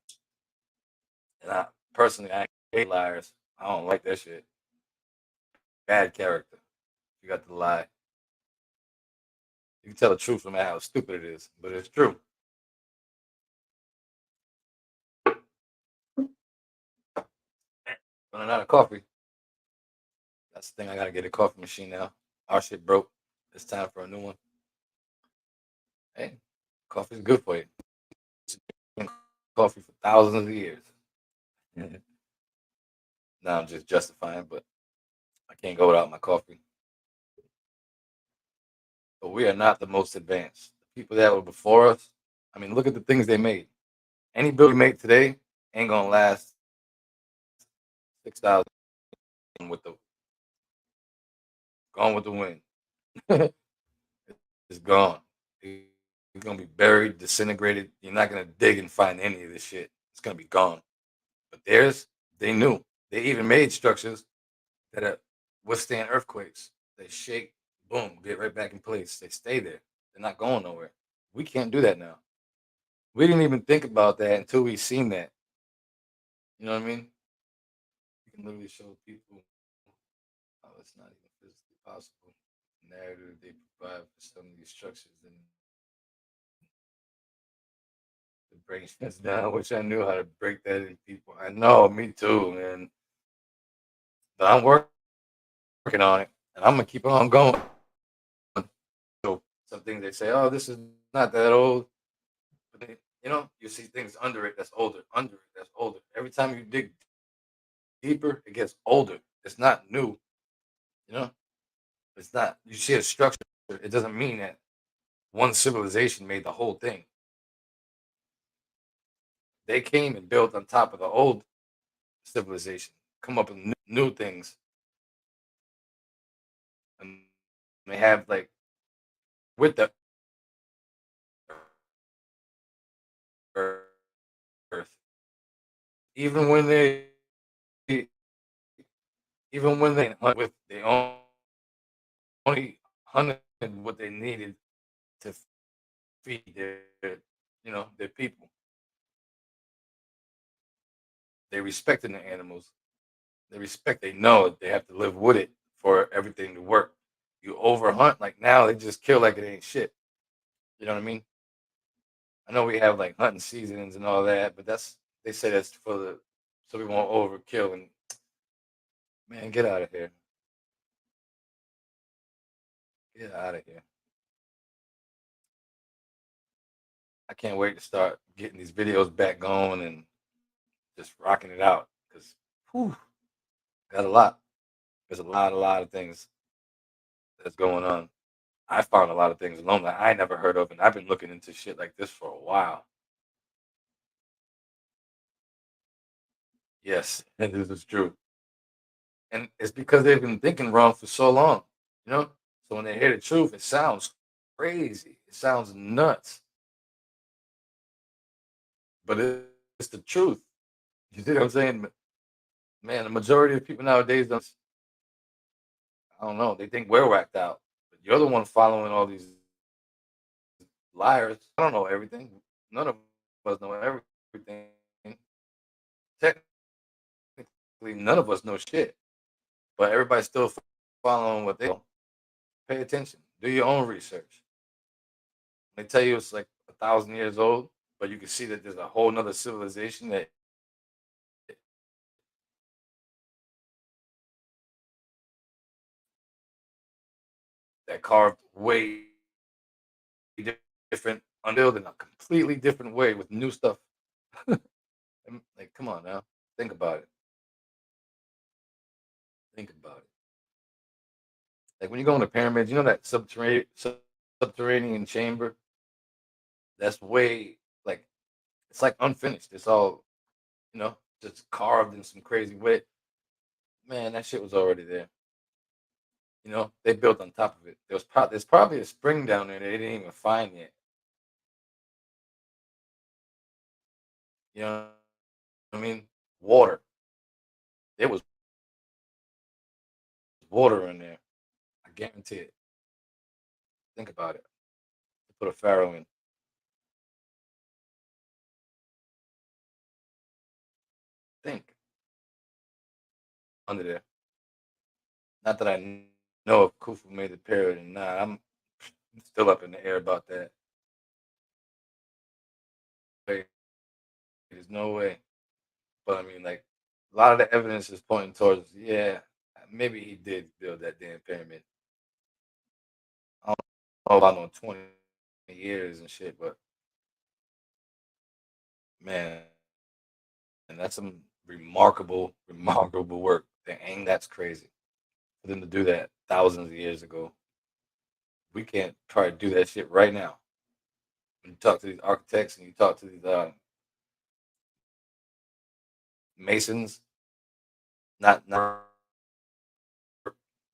And I personally, I hate liars. I don't like that shit. Bad character. You got to lie. You can tell the truth no matter how stupid it is, but it's true. Running out of coffee. That's the thing. I gotta get a coffee machine now. Our shit broke. It's time for a new one. Hey, coffee's good for you. Coffee for thousands of years. Now I'm just justifying, but I can't go without my coffee. But we are not the most advanced. The people that were before us, I mean, look at the things they made. Any building made today ain't gonna last 6,000 with the gone with the wind. It's gone. It's gonna be buried, disintegrated. You're not gonna dig and find any of this shit. It's gonna be gone. But theirs, they knew. They even made structures that withstand earthquakes. They shake, boom, get right back in place. They stay there. They're not going nowhere. We can't do that now. We didn't even think about that until we seen that. You know what I mean? You can literally show people how it's not even physically possible. The narrative they provide for some of these structures and the brain shuts down. I wish I knew how to break that in people. I know, me too, man. But I'm working on it, and I'm gonna keep on going. So some things they say, oh, this is not that old. But then, you see things under it that's older, under it that's older. Every time you dig deeper, it gets older. It's not new, you know. It's not. You see a structure. It doesn't mean that one civilization made the whole thing. They came and built on top of the old civilization, come up with new things, and they have like with the earth. Even when they, even when they hunt with, they only hunted what they needed to feed their people. They respected the animals. They respect. They know they have to live with it for everything to work. You overhunt like now they just kill like it ain't shit. You know what I mean? I know we have like hunting seasons and all that, but that's they say that's for the so we won't overkill and man, get out of here. Get out of here. I can't wait to start getting these videos back going and just rocking it out because got a lot. There's a lot of things that's going on. I found a lot of things alone that I never heard of, and I've been looking into shit like this for a while. Yes, and this is true. And it's because they've been thinking wrong for so long, you know? So when they hear the truth, it sounds crazy. It sounds nuts, but it's the truth. You see what I'm saying? Man, the majority of people nowadays don't, I don't know, they think we're whacked out. But you're the one following all these liars. I don't know everything. None of us know everything. Technically, none of us know shit, but everybody's still following what they know. Pay attention. Do your own research. They tell you it's like 1,000 years old, but you can see that there's a whole nother civilization that carved way different, unbuilt in a completely different way with new stuff. Like, come on now, think about it. Think about it. Like when you go in the pyramids, you know that subterranean chamber. That's way like it's like unfinished. It's all just carved in some crazy way. Man, that shit was already there. They built on top of it. There's probably a spring down there they didn't even find yet. You know what I mean? Water. There was water in there. I guarantee it. Think about it. Put a pharaoh in. Think under there. Not that I know if Khufu made the pyramid or not. I'm still up in the air about that. There's no way. But I mean, like, a lot of the evidence is pointing towards, yeah, maybe he did build that damn pyramid. I don't know about no 20 years and shit, but man, and that's some remarkable work. Dang, that's crazy for them to do that thousands of years ago. We can't try to do that shit right now. When you talk to these architects and you talk to these masons, not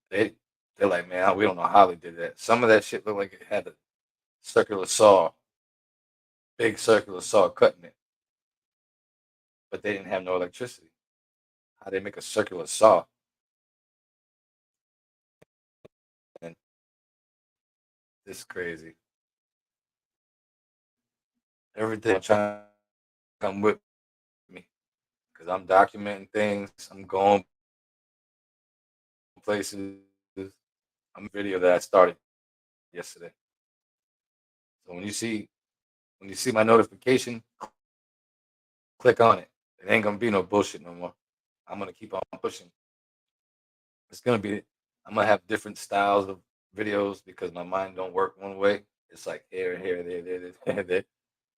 they they're like, man, we don't know how they did that. Some of that shit looked like it had a circular saw, big circular saw cutting it, but they didn't have no electricity. How they make a circular saw? And it's crazy. Everything trying to come with me because I'm documenting things. I'm going places. I'm a video that I started yesterday. So when you see my notification, click on it. It ain't gonna be no bullshit no more. I'm gonna keep on pushing. It's gonna be. I'm gonna have different styles of videos because my mind don't work one way. It's like here, there.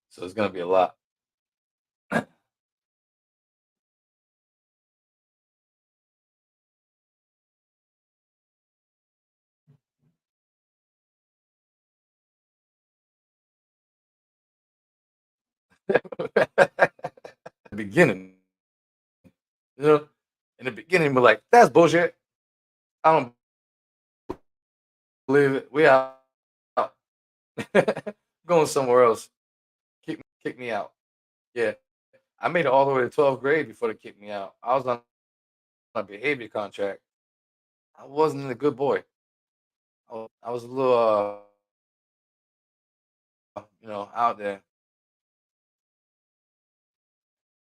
So it's gonna be a lot. Beginning, you know, in the beginning, we're like, that's bullshit. I don't believe it. We out. Going somewhere else. Kick me out. Yeah. I made it all the way to 12th grade before they kicked me out. I was on a behavior contract. I wasn't a good boy. I was a little, out there.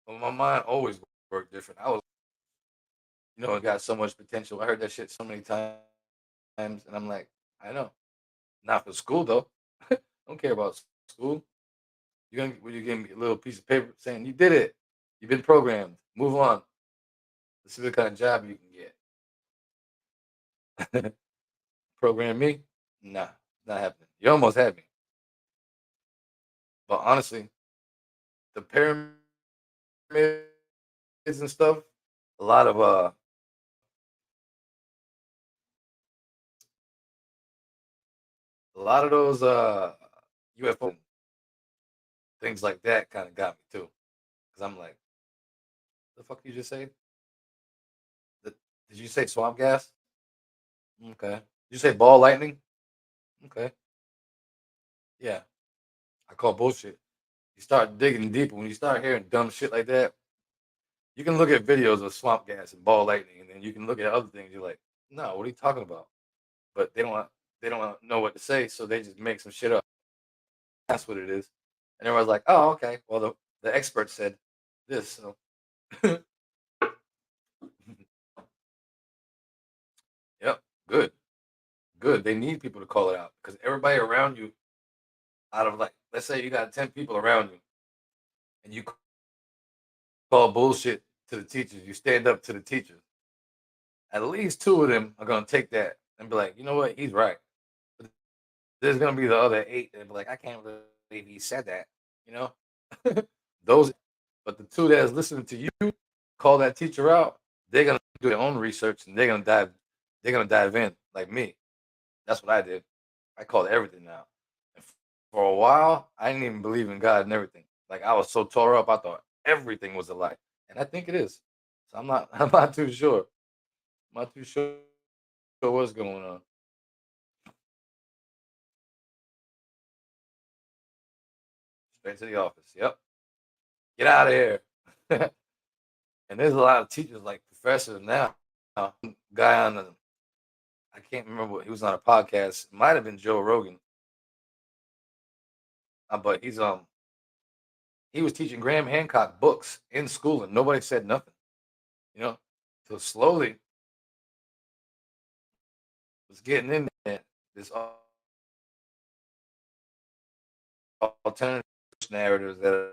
But my mind always worked different. It got so much potential. I heard that shit so many times, and I'm like, I know, not for school though. I don't care about school. You're gonna get a little piece of paper saying you did it. You've been programmed. Move on. Let's see what kind of job you can get. Program me? Nah, not happening. You almost had me, but honestly, the pyramids and stuff. A lot of those UFO things like that kind of got me too. Because I'm like, the fuck you just say? The, did you say swamp gas? Okay. Did you say ball lightning? Okay. Yeah. I call bullshit. You start digging deeper when you start hearing dumb shit like that. You can look at videos of swamp gas and ball lightning, and then you can look at other things. You're like, no, what are you talking about? But they don't know what to say, so they just make some shit up. That's what it is. And everyone's like, oh, okay. Well, the expert said this. So yep, good, good. They need people to call it out because everybody around you, out of like, let's say you got 10 people around you, and you call bullshit to the teachers. You stand up to the teachers. At least two of them are gonna take that and be like, you know what, he's right. But there's gonna be the other eight that be like, I can't believe he said that. You know, those. But the two that is listening to you call that teacher out, they're gonna do their own research and they're gonna dive. They're gonna dive in like me. That's what I did. I called everything out. And for a while, I didn't even believe in God and everything. Like I was so tore up, I thought everything was a lie, and I think it is. So I'm not. I'm not too sure. I'm not too sure what's going on. Straight to the office. Yep. Get out of here. And there's a lot of teachers like professors now. Guy on the I can't remember what he was on a podcast. It might have been Joe Rogan, but he was teaching Graham Hancock books in school and nobody said nothing. You know, so slowly was getting in there. This alternative narratives that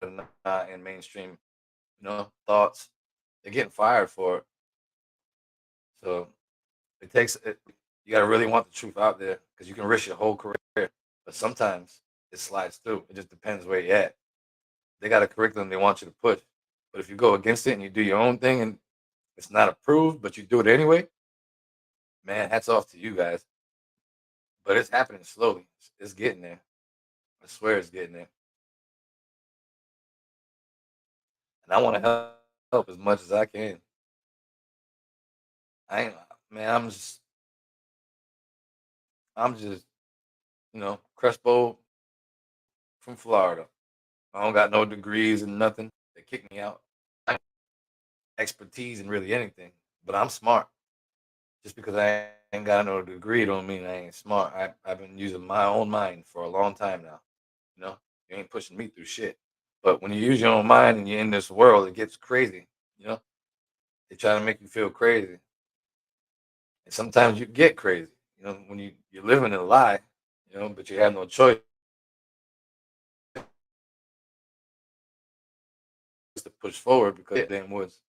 are not in mainstream, thoughts. They're getting fired for it. So it takes it, you got to really want the truth out there because you can risk your whole career. But sometimes it slides through. It just depends where you're at. They got a curriculum they want you to push. But if you go against it and you do your own thing and it's not approved, but you do it anyway, man, hats off to you guys. But it's happening slowly. It's getting there. I swear it's getting there. And I want to help as much as I can. I ain't, man, I'm just, Crespo from Florida. I don't got no degrees and nothing. They kick me out. I expertise in really anything, but I'm smart. Just because I ain't got no degree don't mean I ain't smart. I've been using my own mind for a long time now. You know, you ain't pushing me through shit. But when you use your own mind and you're in this world, it gets crazy. You know, they try to make you feel crazy, and sometimes you get crazy. When you're living a lie. But you have no choice to push forward because it damn woods.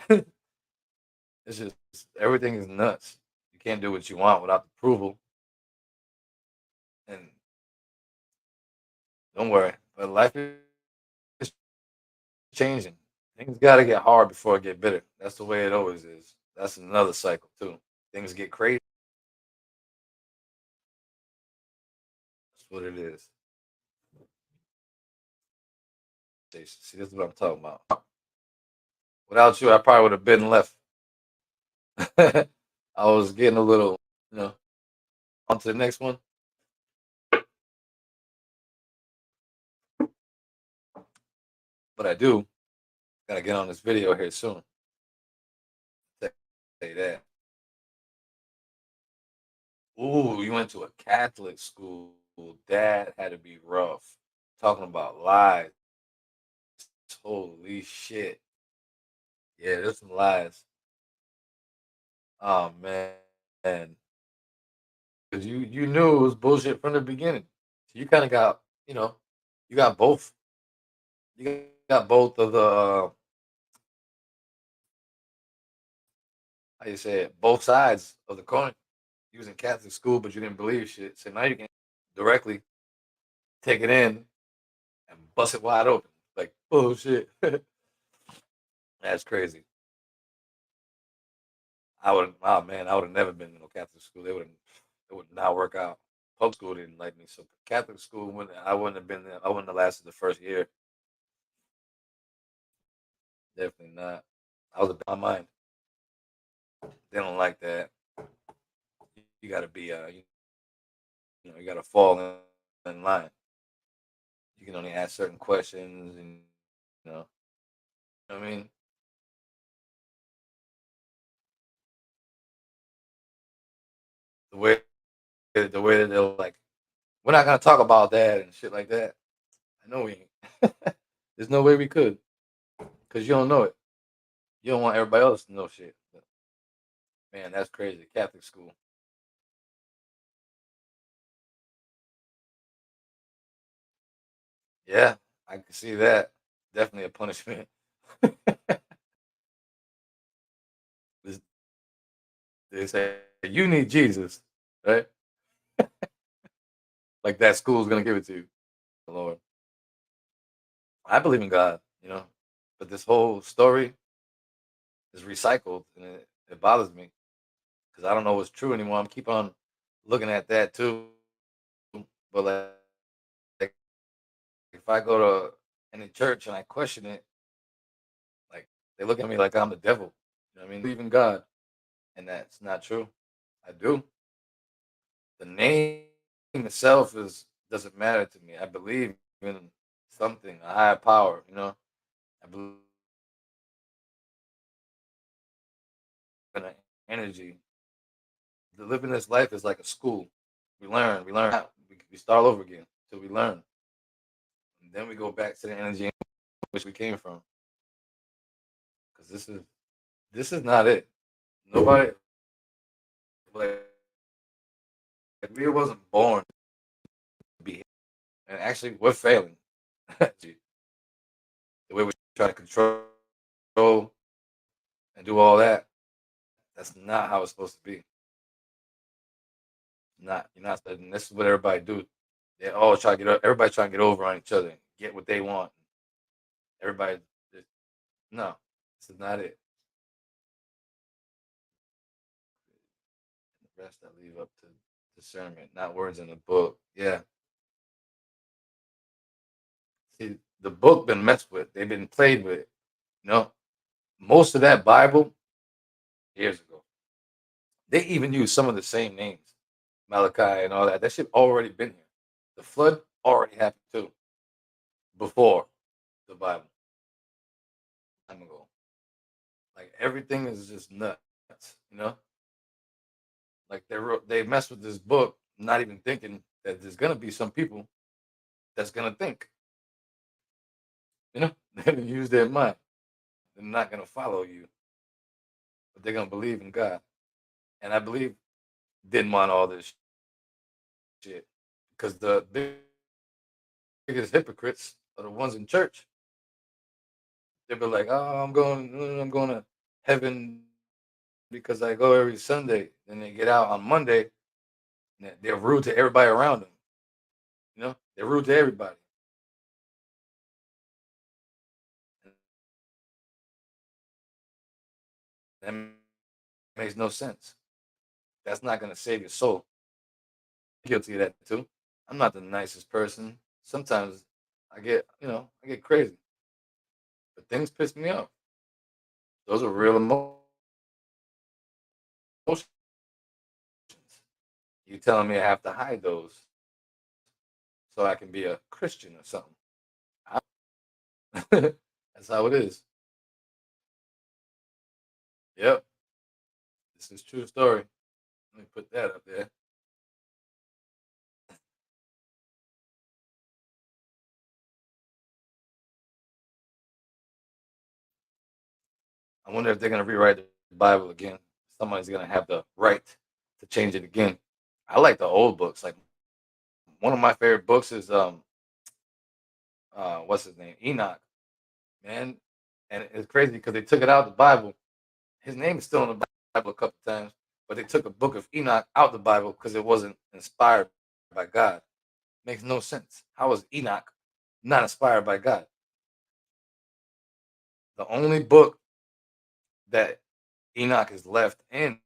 It's just everything is nuts. You can't do what you want without approval. And don't worry, but life is changing. Things got to get hard before it get better. That's the way it always is. That's another cycle too. Things get crazy. That's what it is. See, this is what I'm talking about. Without you, I probably would have been left. I was getting a little, you know, on to the next one. But I do gotta get on this video here soon. Say that. Ooh, you went to a Catholic school. That had to be rough. Talking about lies. Holy shit. Yeah, there's some lies. Oh man. Man. Cause you knew it was bullshit from the beginning. So you kind of got, you know, you got both. You got both of the how you say it, both sides of the coin. You was in Catholic school, but you didn't believe shit. So now you can directly take it in and bust it wide open. Like bullshit. That's crazy. I would, oh man, I would have never been in no Catholic school. It would not work out. Public school didn't like me, so Catholic school, I wouldn't have been there. I wouldn't have lasted the first year. Definitely not. I was a my mind. They don't like that. You got to be, you got to fall in line. You can only ask certain questions, and you know, what I mean, the way that they're like, we're not gonna talk about that and shit like that. I know we ain't. There's no way we could, cause you don't know it. You don't want everybody else to know shit. But, man, that's crazy. Catholic school. Yeah, I can see that. Definitely a punishment. This- they say you need Jesus, right? Like that school's gonna give it to you. Lord, I believe in God, but this whole story is recycled, and it bothers me because I don't know what's true anymore. I'm keep on looking at that too, but like if I go to any church and I question it, like they look at me like I'm the devil. You know what I mean? I believe in God, and that's not true. I do. The name itself is doesn't matter to me. I believe in something, a higher power. I believe in an energy. The living this life is like a school. We start all over again till we learn, and then we go back to the energy in which we came from. Because this is not it. Nobody like we wasn't born to be here, and actually we're failing. the way we try to control and do all that, that's not how it's supposed to be. Not you're not. And this is what everybody do. They all try to everybody trying to get over on each other, and get what they want. Everybody, no, this is not it. The rest I leave up to discernment, not words in the book. Yeah, see, the book been messed with. They've been played with. You know, most of that Bible years ago. They even use some of the same names, Malachi and all that. That shit already been here. The flood already happened too before the Bible. Time ago. Like everything is just nuts. You know, like they mess with this book, not even thinking that there's gonna be some people that's gonna think. They're gonna use their mind. They're not gonna follow you, but they're gonna believe in God. And I believe didn't want all this shit because the biggest hypocrites are the ones in church. They'll be like, "Oh, I'm going to heaven because I go every Sunday." Then they get out on Monday, and they're rude to everybody around them. They're rude to everybody. That makes no sense. That's not going to save your soul. I'm guilty of that too. I'm not the nicest person. Sometimes I get crazy, but things piss me off. Those are real emotions. You telling me I have to hide those so I can be a Christian or something? That's how it is. Yep, this is true story. Let me put that up there. I wonder if they're gonna rewrite the Bible again. Somebody's gonna have the right to change it again. I like the old books. Like one of my favorite books is what's his name? Enoch, man. And it's crazy because they took it out of the Bible. His name is still in the Bible a couple times, but they took the book of Enoch out the Bible because it wasn't inspired by God. Makes no sense. How is Enoch not inspired by God? The only book that Enoch is left in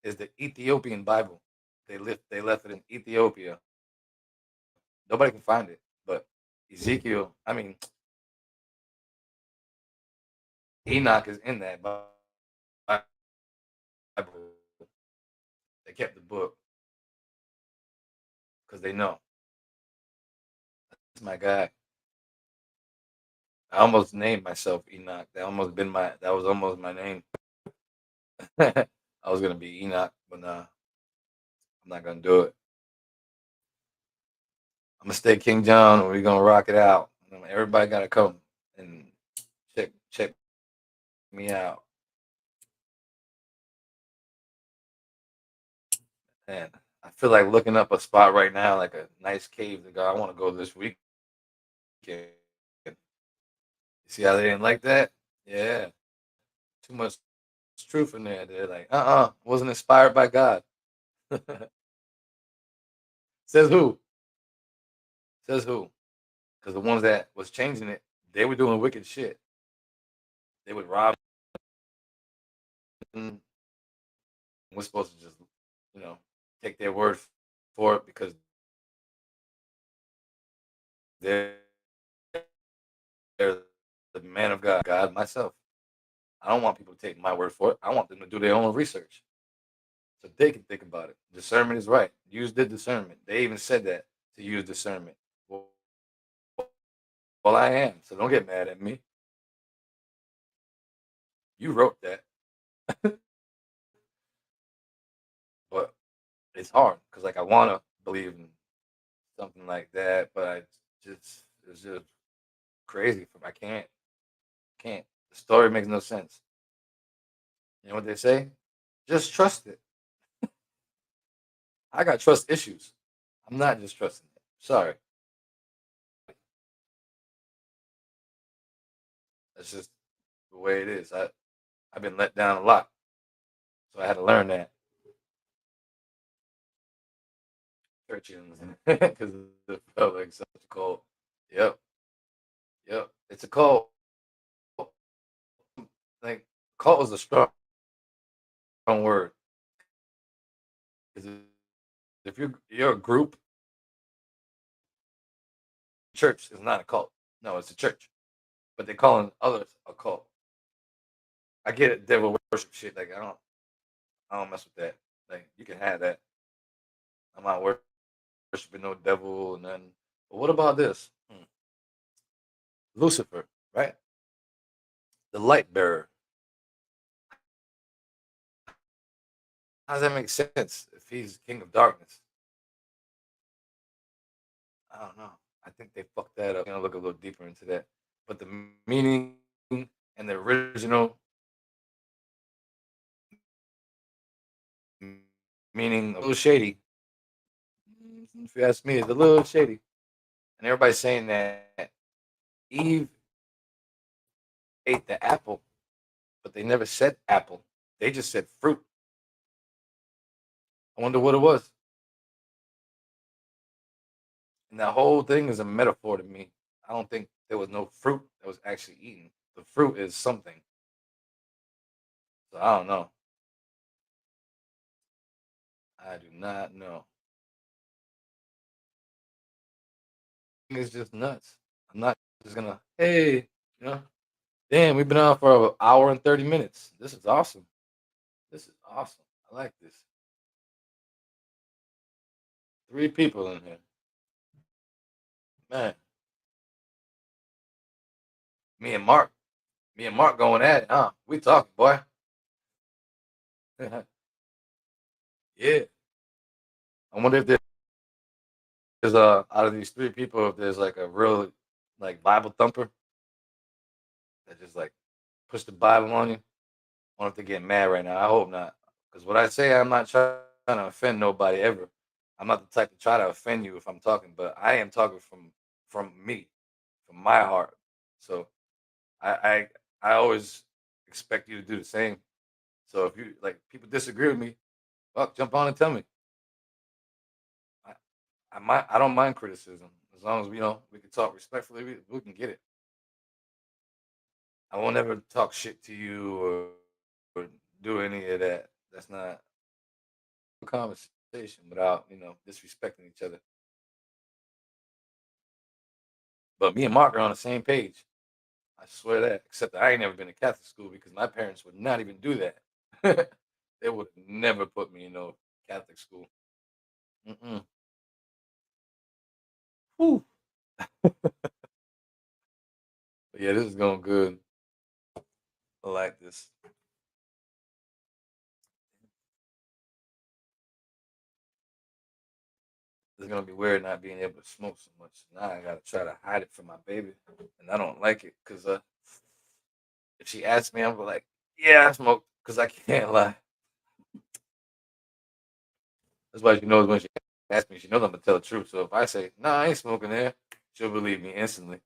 is the Ethiopian Bible. They left it in Ethiopia. Nobody can find it. But Ezekiel, I mean Enoch is in that Bible. They kept the book because they know that's my guy. I almost named myself Enoch. That was almost my name. I was gonna be Enoch, but nah, I'm not gonna do it. I'm gonna stay King John and we're gonna rock it out. Everybody gotta come and check me out. And I feel like looking up a spot right now, like a nice cave to go. I want to go this weekend. You see how they didn't like that? Yeah, too much truth in there. They're like, wasn't inspired by God. Says who? Says who? Because the ones that was changing it, they were doing wicked shit. They would rob. And we're supposed to just, you know, take their word for it because they're, they're the man of God. God myself. I don't want people to take my word for it. I want them to do their own research so they can think about it. Discernment is right. Use the discernment. They even said that to use discernment. Well, I am. So don't get mad at me. You wrote that, but it's hard because like I want to believe in something like that, but it's just crazy. I can't. The story makes no sense. You know what they say? Just trust it. I got trust issues. I'm not just trusting it. Sorry, that's just the way it is. I've been let down a lot, so I had to learn that. Churches because it felt like such a cult. Yep, yep. It's a cult. Like cult is a strong word. 'Cause if you're a group, church is not a cult. No, it's a church. But they're calling others a cult. I get it, devil worship shit. Like I don't mess with that. Like you can have that. I'm not worshiping no devil and nothing. But what about this? Lucifer, right? The light bearer. How does that make sense if he's king of darkness? I don't know. I think they fucked that up. I'm gonna look a little deeper into that. But the meaning and the original meaning a little shady. If you ask me, it's a little shady. And everybody's saying that Eve ate the apple, but they never said apple. They just said fruit. I wonder what it was. And that whole thing is a metaphor to me. I don't think there was no fruit that was actually eaten. The fruit is something. So I don't know. I do not know. It's just nuts. I'm not just gonna, hey, damn, we've been on for an hour and 30 minutes. This is awesome. This is awesome. I like this. 3 people in here. Man, me and Mark, me and Mark going at it, huh? We talking, boy. Yeah. I wonder if there's out of these 3 people, if there's like a real like Bible thumper that just like push the Bible on you. I don't have to get mad right now. I hope not. Because what I say, I'm not trying to offend nobody ever. I'm not the type to try to offend you if I'm talking, but I am talking from me, from my heart. So I I, I always expect you to do the same. So if you like people disagree with me, well, jump on and tell me. I, I don't mind criticism as long as we can talk respectfully. We can get it. I won't ever talk shit to you or do any of that. That's not a conversation without disrespecting each other. But me and Mark are on the same page. I swear that. Except that I ain't never been to Catholic school because my parents would not even do that. They would never put me in no Catholic school. Mm-mm. Whew. But yeah, this is going good. I like this. It's gonna be weird not being able to smoke so much. Now I gotta try to hide it from my baby, and I don't like it because if she asks me, I'm like, "Yeah, I smoke," because I can't lie. That's why she knows when she asks me, she knows I'm gonna tell the truth. So if I say, "No, I ain't smoking there," she'll believe me instantly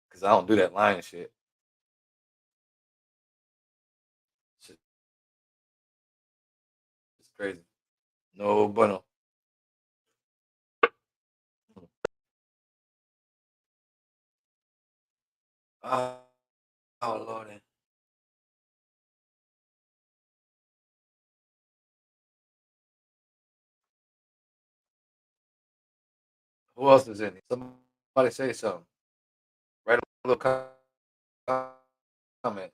because I don't do that lying shit. Shit, it's crazy. No bueno. Oh, oh Lord. Who else is in it? Somebody say something. Write a little comment. Let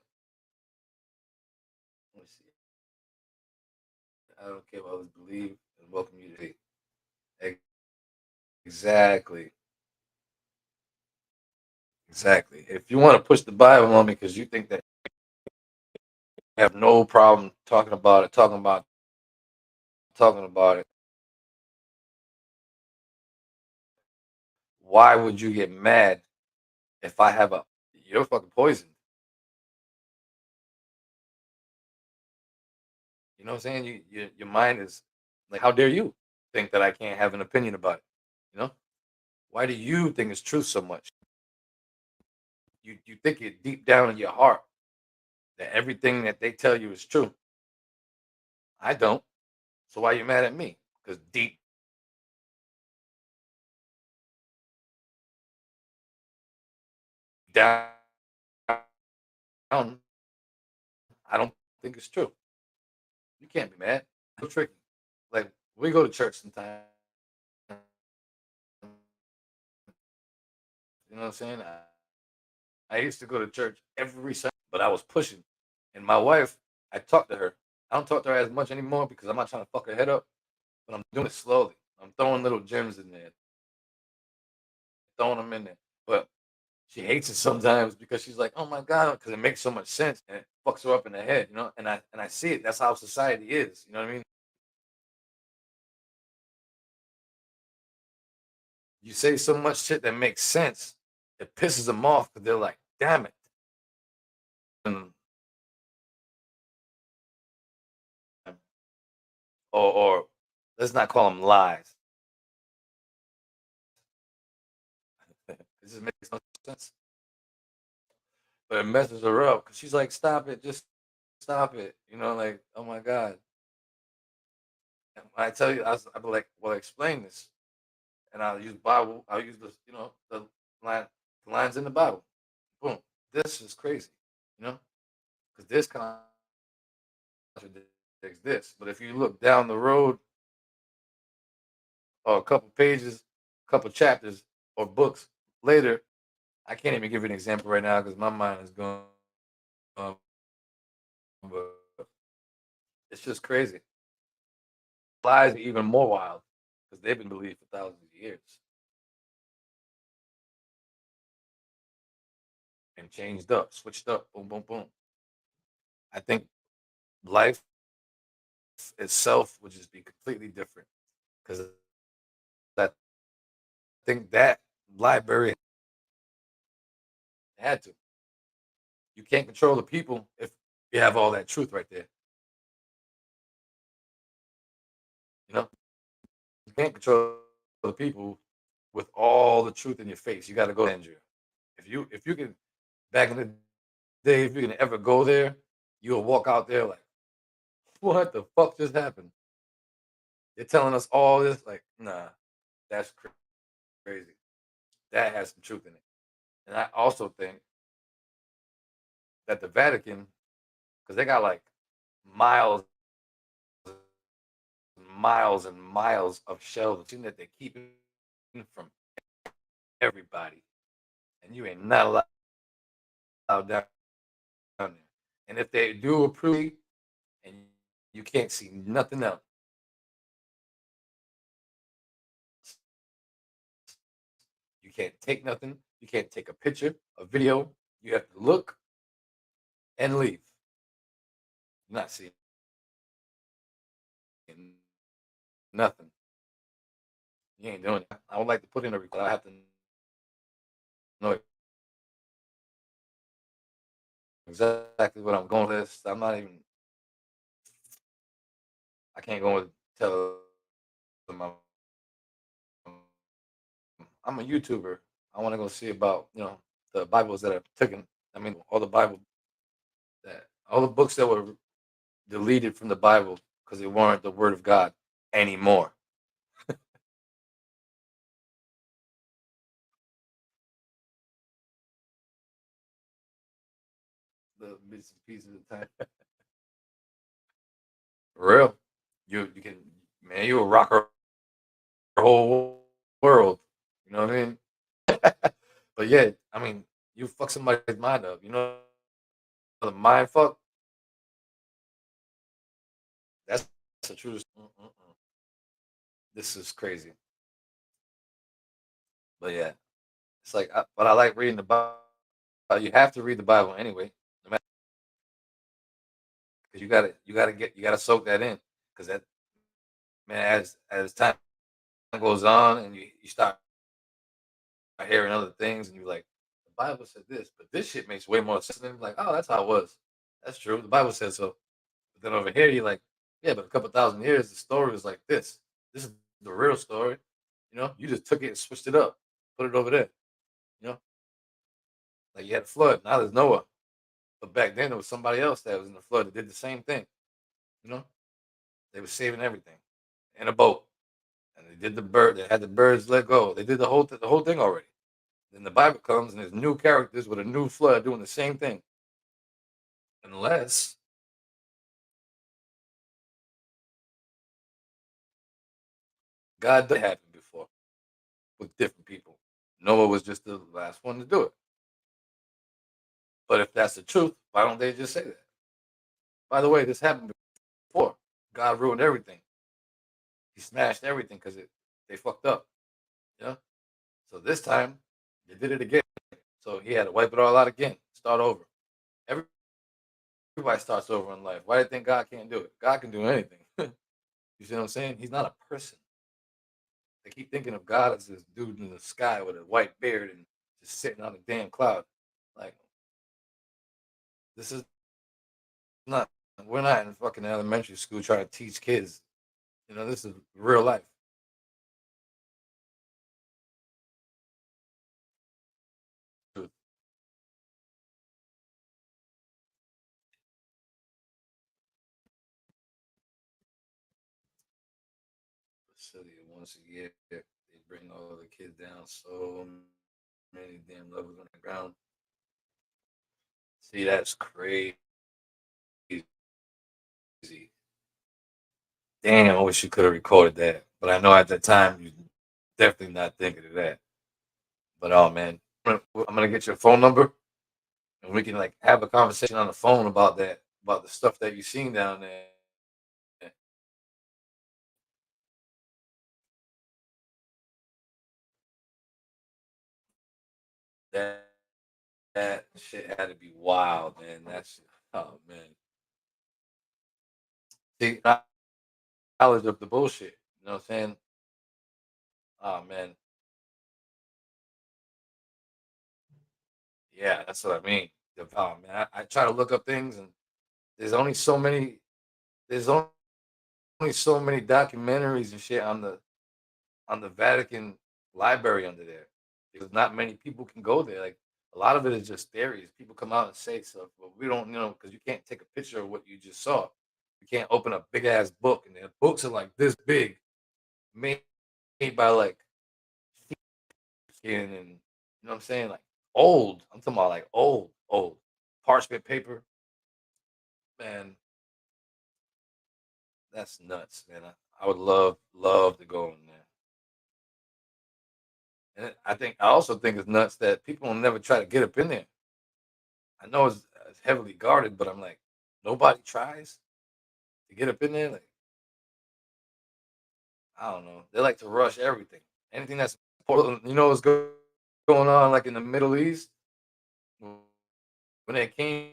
me see. I don't care what others believe and welcome you to the exactly. Exactly. If you want to push the Bible on me because you think that you have no problem talking about it, why would you get mad if I have a you're fucking poisoned? You know what I'm saying? Your mind is like, how dare you think that I can't have an opinion about it? You know? Why do you think it's truth so much? You think it deep down in your heart that everything that they tell you is true. I don't. So why are you mad at me? Because deep down, I don't think it's true. You can't be mad. It's tricky. Like we go to church sometimes. You know what I'm saying? I used to go to church every Sunday, but I was pushing. And my wife, I talked to her. I don't talk to her as much anymore because I'm not trying to fuck her head up, but I'm doing it slowly. I'm throwing little gems in there, throwing them in there. But she hates it sometimes because she's like, "Oh my god," because it makes so much sense and it fucks her up in the head, you know. And I see it. That's how society is. You know what I mean? You say so much shit that makes sense, it pisses them off because they're like, "Damn it!" And, or let's not call them lies. It just makes no sense. But it messes her up because she's like, "Stop it, just stop it." You know, like, "Oh my god." And when I tell you, I'll be like, "Well, explain this," and I'll use Bible. I'll use line, the lines in the Bible. Boom. This is crazy, you know, because this contradicts this. But if you look down the road or a couple pages, a couple chapters or books later, I can't even give you an example right now because my mind is going. But it's just crazy. Lies are even more wild because they've been believed for thousands of years and changed up, switched up, boom, boom, boom. I think life itself would just be completely different because I think that library had to. You can't control the people if you have all that truth right there. You know, you can't control the people with all the truth in your face. You got to go to Andrea. If you can back in the day, if you can ever go there, you'll walk out there like, what the fuck just happened? They're telling us all this. Like, nah, that's crazy. That has some truth in it. And I also think that the Vatican, because they got like miles and miles and miles of shelves that they keep from everybody, and you ain't not allowed down there. And if they do approve, and you can't see nothing else, you can't take nothing. You can't take a picture, a video. You have to look and leave. You're not seeing nothing. You ain't doing it. I would like to put in a request. I have to know exactly what I'm going with. I'm not even. I can't go and tell them I'm a YouTuber. I want to go see about the Bibles that are taken. I mean, all the Bible all the books that were deleted from the Bible because they weren't the Word of God anymore. The bits and pieces of time. For real, you can, man, you will rock our whole world. You know what I mean? But yeah, I mean, you fuck somebody's mind up. You know, the mind fuck. That's the truth. Mm-mm-mm. This is crazy. But yeah, it's like, but I like reading the Bible. You have to read the Bible anyway, no matter, because you gotta soak that in, because that, man, as time goes on and you start hearing other things and you're like, the Bible said this, but this shit makes way more sense. And you're like, oh, that's how it was. That's true. The Bible said so. But then over here, you're like, yeah, but a couple thousand years, the story was like this. This is the real story. You just took it and switched it up, put it over there. You know, like you had a flood. Now there's Noah. But back then, there was somebody else that was in the flood that did the same thing. You know, they were saving everything in a boat, and they did the bird. They had the birds let go. They did the whole thing already. Then the Bible comes and there's new characters with a new flood doing the same thing. Unless God did happen before with different people. Noah was just the last one to do it. But if that's the truth, why don't they just say that? By the way, this happened before. God ruined everything. He smashed everything because they fucked up. Yeah. So this time they did it again. So he had to wipe it all out again, start over. Everybody starts over in life. Why do you think God can't do it? God can do anything. You see what I'm saying? He's not a person. They keep thinking of God as this dude in the sky with a white beard and just sitting on a damn cloud. Like, this is not. We're not in fucking elementary school trying to teach kids. This is real life. The city once a year, they bring all the kids down so many damn levels on the ground. See, that's crazy. Damn, I wish you could have recorded that. But I know at that time you definitely not thinking of that. But oh man, I'm gonna get your phone number and we can like have a conversation on the phone about that, about the stuff that you seen down there. That that shit had to be wild, man. That's oh man. See, knowledge of the bullshit. You know what I'm saying? Oh man, yeah, that's what I mean. Oh man, I try to look up things, and there's only so many. There's only so many documentaries and shit on the Vatican library under there because not many people can go there. Like a lot of it is just theories. People come out and say stuff, but we don't, because you can't take a picture of what you just saw. You can't open a big ass book, and the books are like this big, made by like skin, and what I'm saying, like old. I'm talking about like old parchment paper. Man, that's nuts, man. I would love to go in there. And I also think it's nuts that people will never try to get up in there. I know it's heavily guarded, but I'm like, nobody tries to get up in there. Like, I don't know. They like to rush everything. Anything that's important, going on like in the Middle East when they came,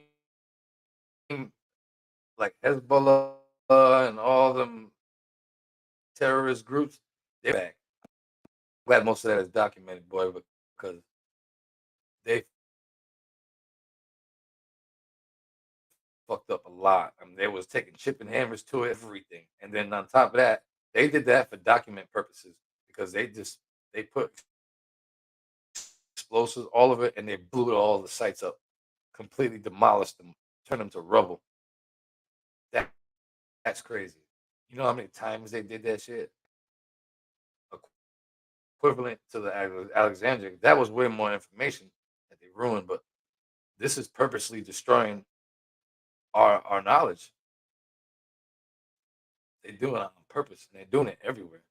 like Hezbollah and all them terrorist groups, they're back. Glad most of that is documented, boy, because they fucked up a lot. I mean, they was taking chipping hammers to everything, and then on top of that, they did that for document purposes because they put explosives all of it, and they blew all the sites up, completely demolished them, turned them to rubble. That that's crazy. You know how many times they did that shit? Equivalent to the Alexandria. That was way more information that they ruined, but this is purposely destroying our knowledge. They do it on purpose, and they're doing it everywhere.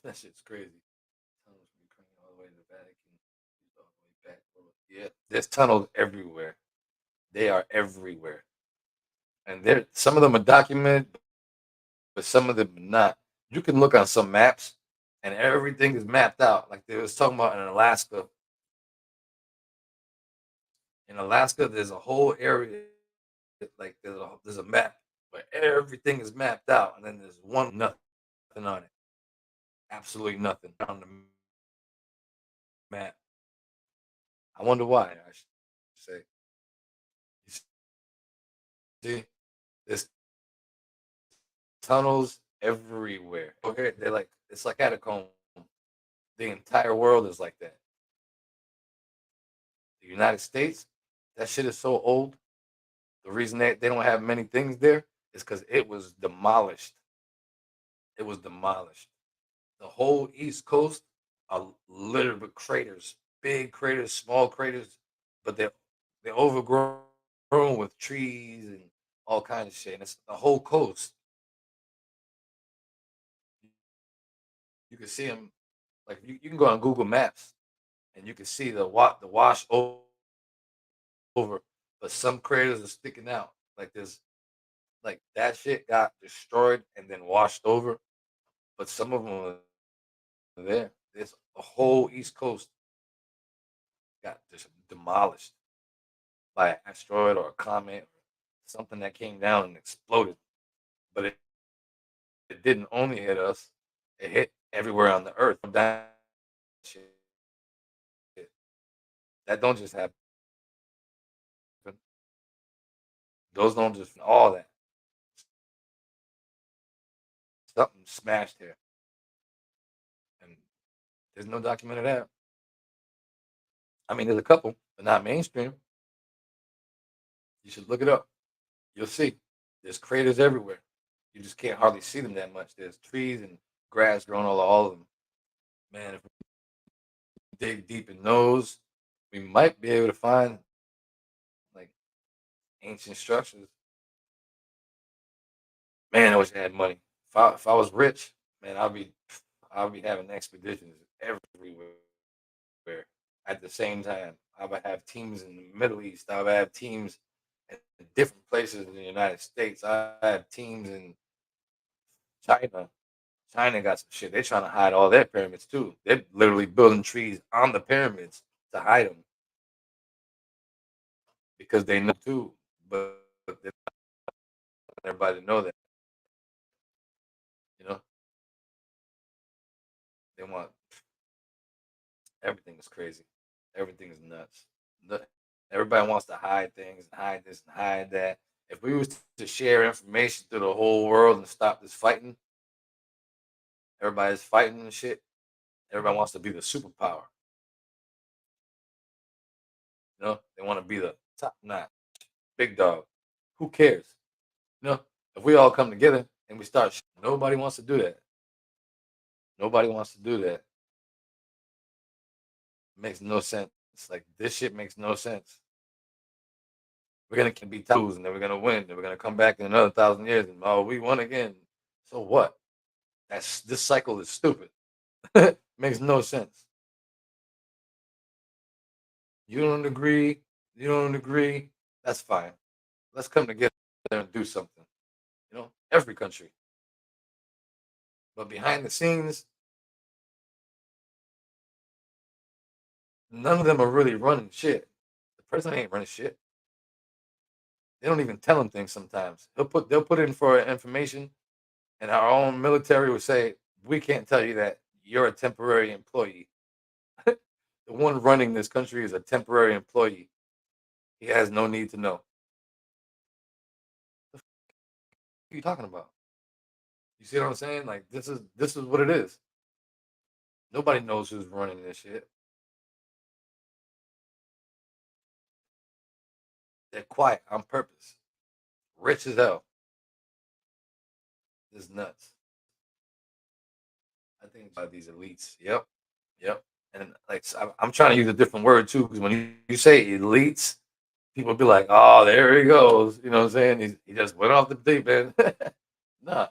That shit's crazy. Tunnels from Ukraine all the way to the Vatican, all the way back. Yeah, there's tunnels everywhere. They are everywhere, and there some of them are documented, but some of them are not. You can look on some maps, and everything is mapped out. Like they was talking about in Alaska. In Alaska, there's a whole area like there's a map, but everything is mapped out, and then there's one nothing on it. Absolutely nothing on the map. I wonder why. I should say. You see, there's tunnels everywhere. Okay, they're like it's like catacomb. The entire world is like that. The United States, that shit is so old. The reason they don't have many things there is because it was demolished. It was demolished. The whole East Coast are littered with craters, big craters, small craters, but they're overgrown with trees and all kinds of shit. And it's the whole coast. You can see them, like you can go on Google Maps and you can see the wash over, but some craters are sticking out. Like there's like that shit got destroyed and then washed over, but some of them are there. There's the whole East Coast got just demolished by an asteroid or a comet or something that came down and exploded. But it didn't only hit us; it hit everywhere on the Earth. That shit, that don't just happen. Those don't just all that something smashed here, and there's no document of that. I mean, there's a couple, but not mainstream. You should look it up. You'll see. There's craters everywhere. You just can't hardly see them that much. There's trees and grass growing all of them. Man, if we dig deep in those, we might be able to find like ancient structures. Man, I wish I had money. If I was rich, man, I'd be having expeditions everywhere at the same time. I would have teams in the Middle East. I would have teams in different places in the United States. I have teams in China. China got some shit. They're trying to hide all their pyramids too. They're literally building trees on the pyramids to hide them because they know too. But they want everybody to know that. You know, they want everything is crazy. Everything is nuts. Everybody wants to hide things and hide this and hide that. If we was to share information through the whole world and stop this fighting, everybody's fighting and shit. Everybody wants to be the superpower. You know, they want to be the top notch, big dog. Who cares? You know, if we all come together and we start, nobody wants to do that. Nobody wants to do that. It makes no sense. It's like this shit makes no sense. We're gonna be toes and then we're gonna win. Then we're gonna come back in another 1,000 years and oh, we won again. So what? That's this cycle is stupid. Makes no sense. You don't agree. You don't agree. That's fine. Let's come together and do something. You know, every country. But behind the scenes, none of them are really running shit. The president ain't running shit. They don't even tell him things sometimes. They'll put in for information, and our own military will say, "We can't tell you that. You're a temporary employee." The one running this country is a temporary employee. He has no need to know. What are you talking about? You see what I'm saying? Like this is what it is. Nobody knows who's running this shit. They're quiet on purpose. Rich as hell. It's nuts. I think about these elites. Yep. Yep. And like I'm trying to use a different word too, because when you say elites, people be like, "Oh, there he goes." You know what I'm saying? He just went off the deep end. Nah,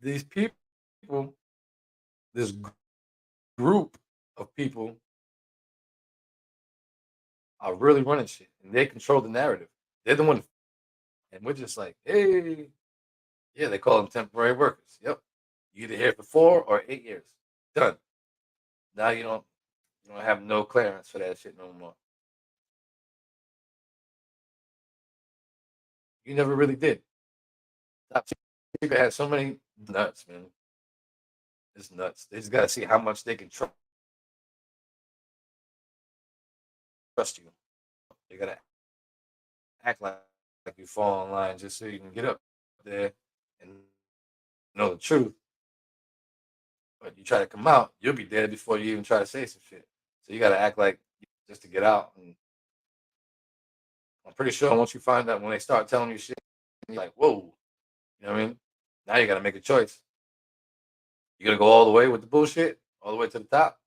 these people, this group of people are really running shit, and they control the narrative. They're the one, and we're just like, hey, yeah, they call them temporary workers. Yep, you either here for 4 or 8 years. Done. Now you don't have no clearance for that shit no more. You never really did. Top secret has so many nuts, man. It's nuts. They just gotta see how much they can trust you. They gotta act like you fall in line just so you can get up there and know the truth. But you try to come out, you'll be dead before you even try to say some shit. So you gotta act like just to get out. And I'm pretty sure once you find out when they start telling you shit, you're like, whoa, you know what I mean? Now you gotta make a choice. You gonna go all the way with the bullshit, all the way to the top,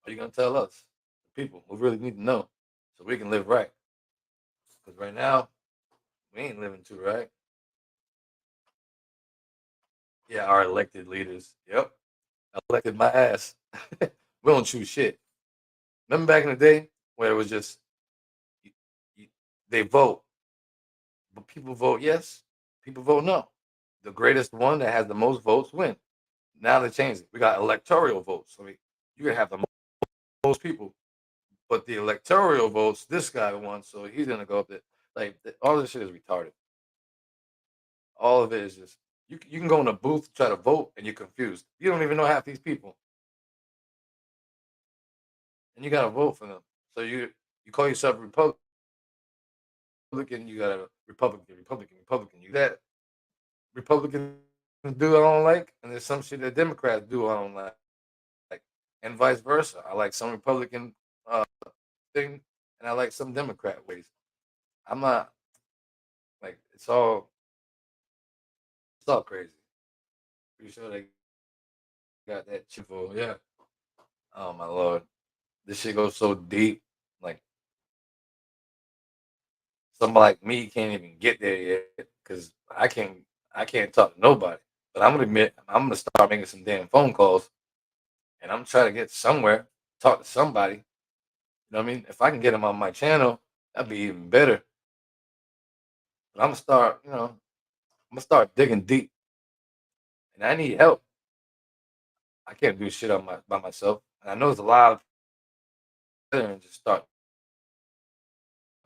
or you gonna tell us, the people who really need to know, so we can live right? Because right now we ain't living too right. Yeah, our elected leaders. Yep, elected my ass. We don't choose shit. Remember back in the day where it was just you, you, they vote, but people vote yes, people vote no. The greatest one that has the most votes win. Now they changed it. We got electoral votes. I mean, you can have the most people, but the electoral votes, this guy won, so he's gonna go up there. Like all this shit is retarded. All of it is just you can go in a booth try to vote and you're confused. You don't even know half these people, and you gotta vote for them. So you call yourself a Republican, you got a Republican. You that Republicans do I don't like, and there's some shit that Democrats do I don't like, and vice versa. I like some Republican thing, and I like some Democrat ways. I'm not like it's all crazy. Pretty sure they got that chip for yeah. Oh my lord, this shit goes so deep. Like somebody like me can't even get there yet because I can't talk to nobody. But I'm gonna admit I'm gonna start making some damn phone calls and I'm trying to get somewhere, talk to somebody. You know what I mean? If I can get them on my channel, that'd be even better. But I'm gonna start, I'm gonna start digging deep, and I need help. I can't do shit on my by myself. And I know there's a lot of and just start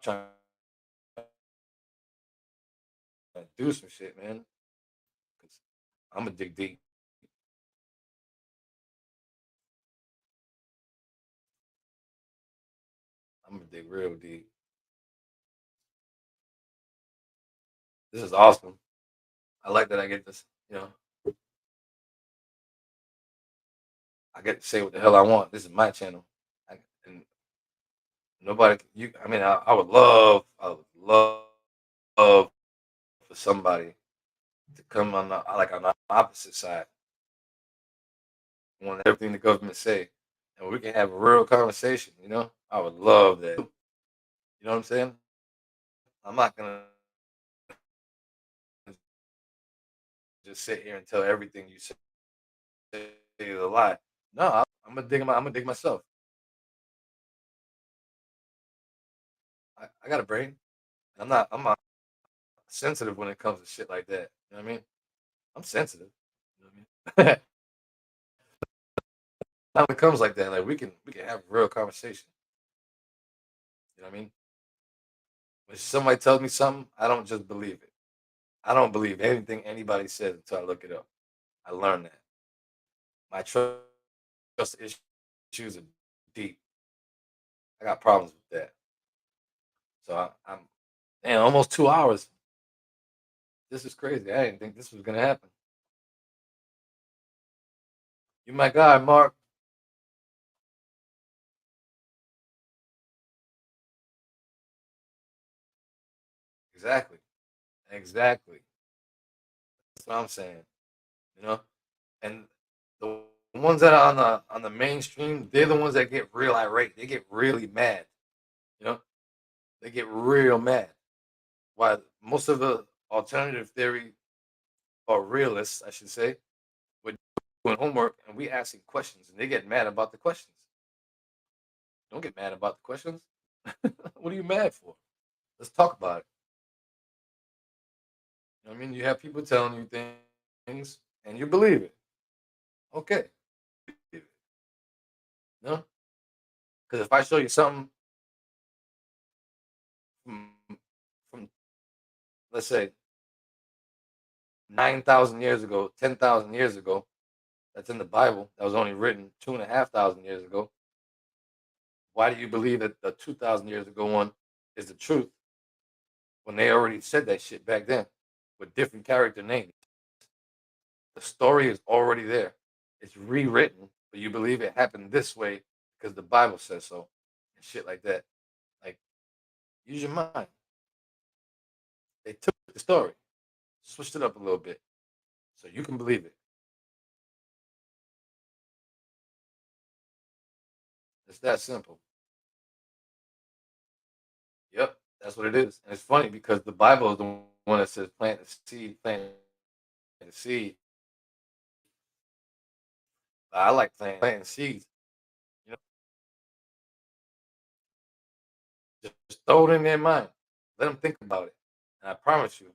trying to do some shit, man. Cause I'm gonna dig deep. I'm gonna dig real deep. This is awesome. I like that I get this. I get to say what the hell I want. This is my channel, and nobody. You. I mean, I would love for somebody to come on on the opposite side, want everything the government say, and we can have a real conversation. I would love that. You know what I'm saying? I'm not gonna just sit here and tell everything you say is a lie. No, I'm gonna dig myself. I got a brain. I'm not sensitive when it comes to shit like that. You know what I mean? I'm sensitive. You know what I mean? When it comes like that, like we can have a real conversation. You know what I mean? When somebody tells me something, I don't just believe it. I don't believe anything anybody says until I look it up. I learned that. My trust issues are deep. I got problems with that. So I'm damn almost 2 hours. This is crazy. I didn't think this was gonna happen. You my guy, Mark. Exactly. Exactly. That's what I'm saying. You know, and the ones that are on the mainstream, they're the ones that get real irate. They get really mad. You know, they get real mad. While most of the alternative theory or realists, I should say, we're doing homework and we asking questions, and they get mad about the questions. Don't get mad about the questions. What are you mad for? Let's talk about it. You know what I mean, you have people telling you things, and you believe it. Okay, you know, because if I show you something from, from let's say 9,000 years ago, 10,000 years ago, that's in the Bible, that was only written 2,500 years ago. Why do you believe that the 2,000 years ago one is the truth when they already said that shit back then with different character names? The story is already there. It's rewritten, but you believe it happened this way because the Bible says so, and shit like that. Like, use your mind. They took the story, switched it up a little bit, so you can believe it. It's that simple. Yep, that's what it is. And it's funny because the Bible is the one that says plant the seed, plant the seed. I like planting seeds. You know, just throw it in their mind. Let them think about it. And I promise you,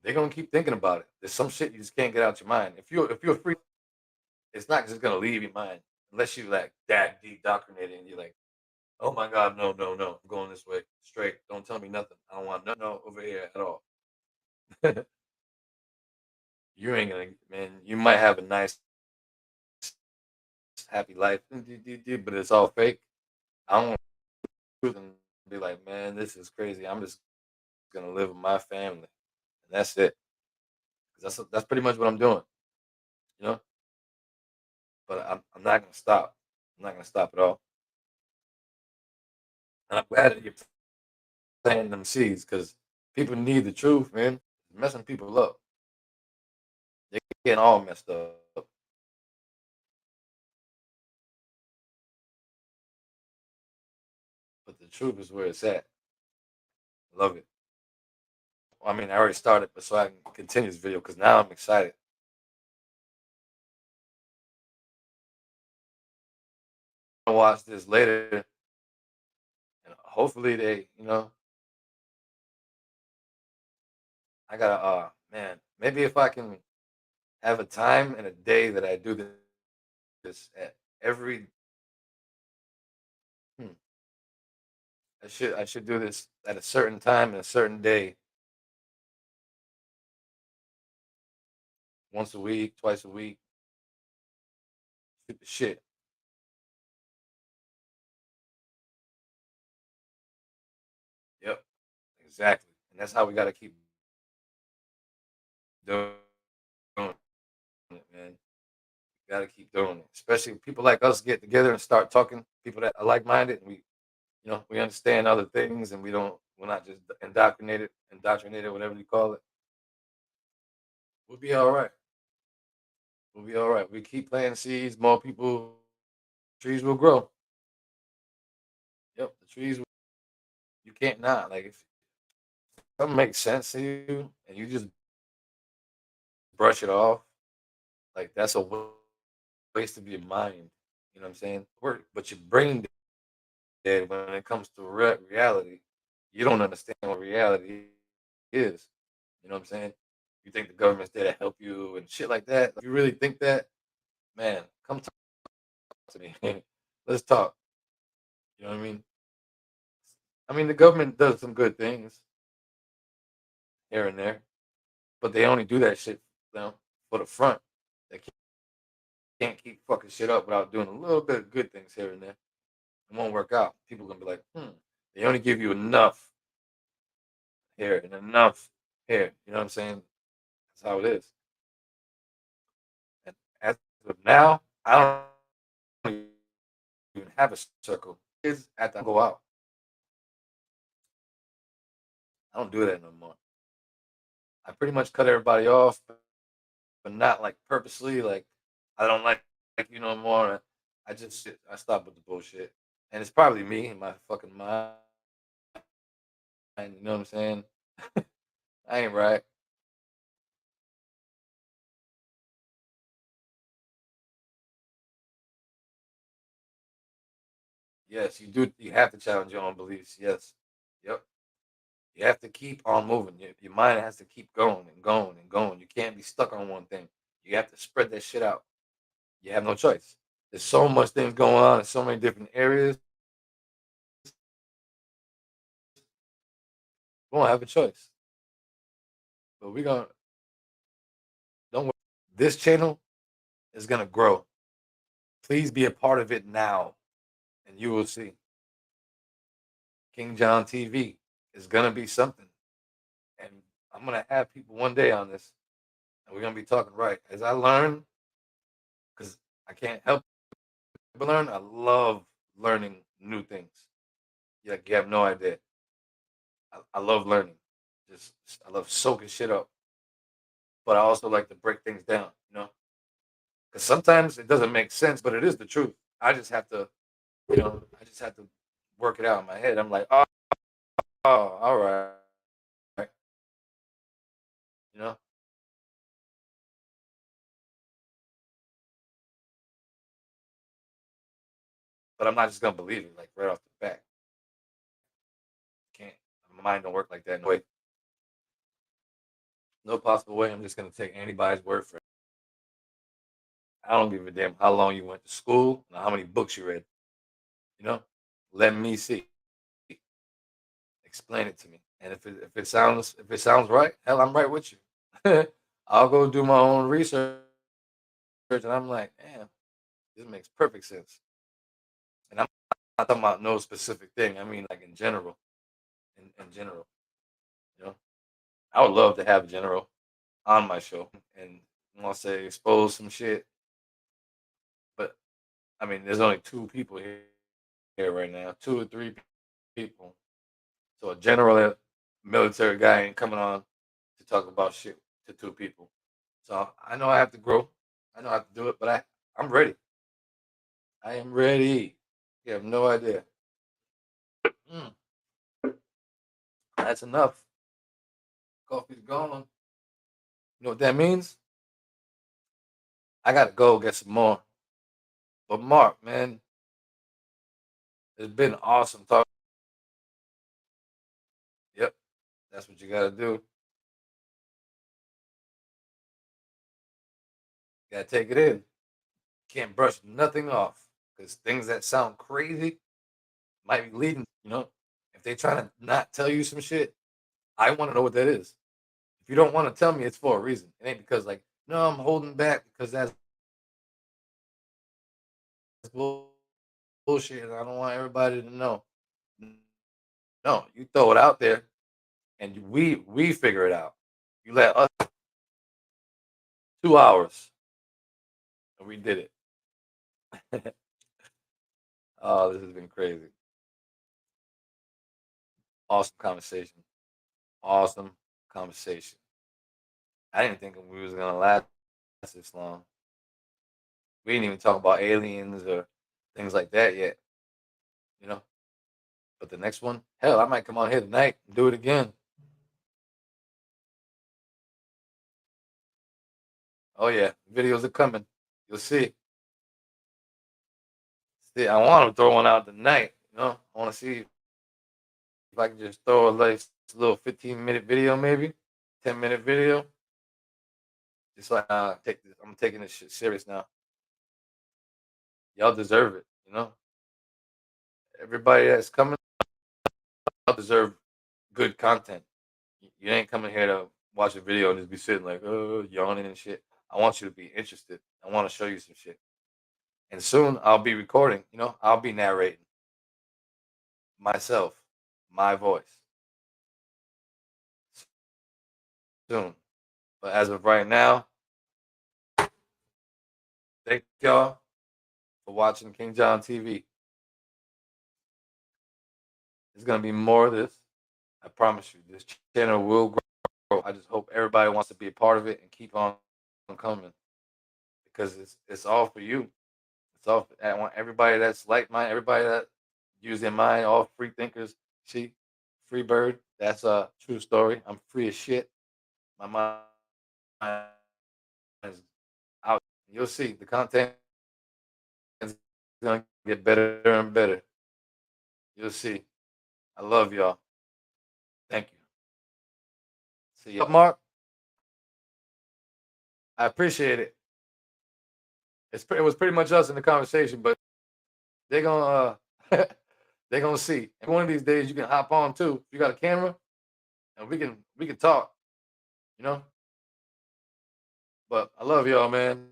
they're gonna keep thinking about it. There's some shit you just can't get out your mind. If you're free, it's not just gonna leave your mind unless you like that deep indoctrinated and you're like, oh my god, no, no, no, I'm going this way straight. Don't tell me nothing. I don't want nothing over here at all. You ain't gonna, man. You might have a nice, happy life, but it's all fake. I don't want to be like, man, this is crazy. I'm just gonna live with my family, and that's it. 'Cause that's pretty much what I'm doing, you know. But I'm not gonna stop. I'm not gonna stop at all. And I'm glad that you're planting them seeds because people need the truth, man. It's messing people up. They're getting all messed up. But the truth is where it's at. Love it. I mean, I already started, but so I can continue this video because now I'm excited. I'll watch this later, and hopefully I gotta, man, maybe if I can have a time and a day that I do this at every, hmm, I should do this at a certain time and a certain day, once a week, twice a week. Shoot the shit. Yep, exactly. And that's how we gotta keep doing it, man. You gotta keep doing it. Especially people like us get together and start talking. People that are like minded, and we understand other things, and we're not just indoctrinated, whatever you call it. We'll be all right. We'll be all right. We keep planting seeds. More people, trees will grow. Yep, the trees. You can't not like if something makes sense to you, and you just brush it off. Like that's a waste of your mind. You know what I'm saying? But your brain dead when it comes to reality. You don't understand what reality is. You know what I'm saying? You think the government's there to help you and shit like that. If you really think that, man, come talk to me. Let's talk. You know what I mean? I mean, the government does some good things here and there, but they only do that shit, for the front. They can't keep fucking shit up without doing a little bit of good things here and there. It won't work out. People gonna be like, they only give you enough here and enough here. You know what I'm saying? That's how it is. And as of now, I don't even have a circle. Kids at the go out. I don't do that no more. I pretty much cut everybody off, but not like purposely. Like I don't like you no more. I stopped with the bullshit, and it's probably me in my fucking mind. You know what I'm saying? I ain't right. Yes, you do. You have to challenge your own beliefs. Yes. Yep. You have to keep on moving. Your mind has to keep going and going and going. You can't be stuck on one thing. You have to spread that shit out. You have no choice. There's so much things going on in so many different areas. We don't have a choice. But we're gonna don't worry. This channel is gonna grow. Please be a part of it now, and you will see. KingJon TV is gonna be something, and I'm gonna have people one day on this, and we're gonna be talking right as I learn, because I can't help but learn. I love learning new things. Like you have no idea. I love learning. I love soaking shit up, but I also like to break things down. Because sometimes it doesn't make sense, but it is the truth. I just have to, I just have to work it out in my head. I'm like, oh, all right, you know. But I'm not just gonna believe it like right off the bat. Can't. My mind don't work like that. No way. No possible way. I'm just gonna take anybody's word for it. I don't give a damn how long you went to school, or how many books you read. You know, let me see. Explain it to me. And if it sounds right, hell, I'm right with you. I'll go do my own research, and I'm like, damn, this makes perfect sense. And I'm not talking about no specific thing. I mean, like in general. In general, you know, I would love to have a general on my show and I'll say expose some shit. But I mean, there's only two people here right now, two or three people. So a general military guy ain't coming on to talk about shit to two people. So I know I have to grow. I know I have to do it, but I'm ready. I am ready. You have no idea. Mm, that's enough. Coffee's gone. You know what that means? I gotta go get some more. But Mark, man, it's been awesome talking. Yep, that's what you gotta do. You gotta take it in. Can't brush nothing off because things that sound crazy might be leading. If they try to not tell you some shit, I want to know what that is. If you don't want to tell me, it's for a reason. It ain't because like, no, I'm holding back because that's bullshit. And I don't want everybody to know. No, you throw it out there, and we figure it out. You let us 2 hours, and we did it. Oh, this has been crazy. Awesome conversation. Awesome conversation. I didn't think we was gonna last this long. We didn't even talk about aliens or things like that yet. You know. But the next one, hell, I might come on here tonight and do it again. Oh yeah, videos are coming. You'll see. See, I want to throw one out tonight. You know, I want to see if I can just throw a little 15-minute video, maybe 10-minute video. Just like take this, I'm taking this shit serious now. Y'all deserve it. You know, everybody that's coming, y'all deserve good content. You ain't coming here to watch a video and just be sitting like, yawning and shit. I want you to be interested. I want to show you some shit. And soon I'll be recording. You know, I'll be narrating myself, my voice soon. But as of right now, thank y'all for watching KingJon TV. There's gonna be more of this. I promise you. This channel will grow. I just hope everybody wants to be a part of it and keep on coming because it's all for you. It's all. I want everybody that's like mine. Everybody that using mine. All free thinkers. See, free bird. That's a true story. I'm free as shit. My mind is out. You'll see the content is gonna get better and better. You'll see. I love y'all. Thank you. See you, Mark. I appreciate it. It was pretty much us in the conversation, but they're gonna they're gonna see. And one of these days you can hop on too. If you got a camera, and we can talk. You know. But I love y'all, man.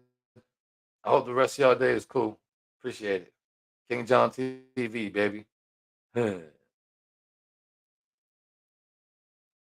I hope the rest of y'all day is cool. Appreciate it. KingJon TV, baby.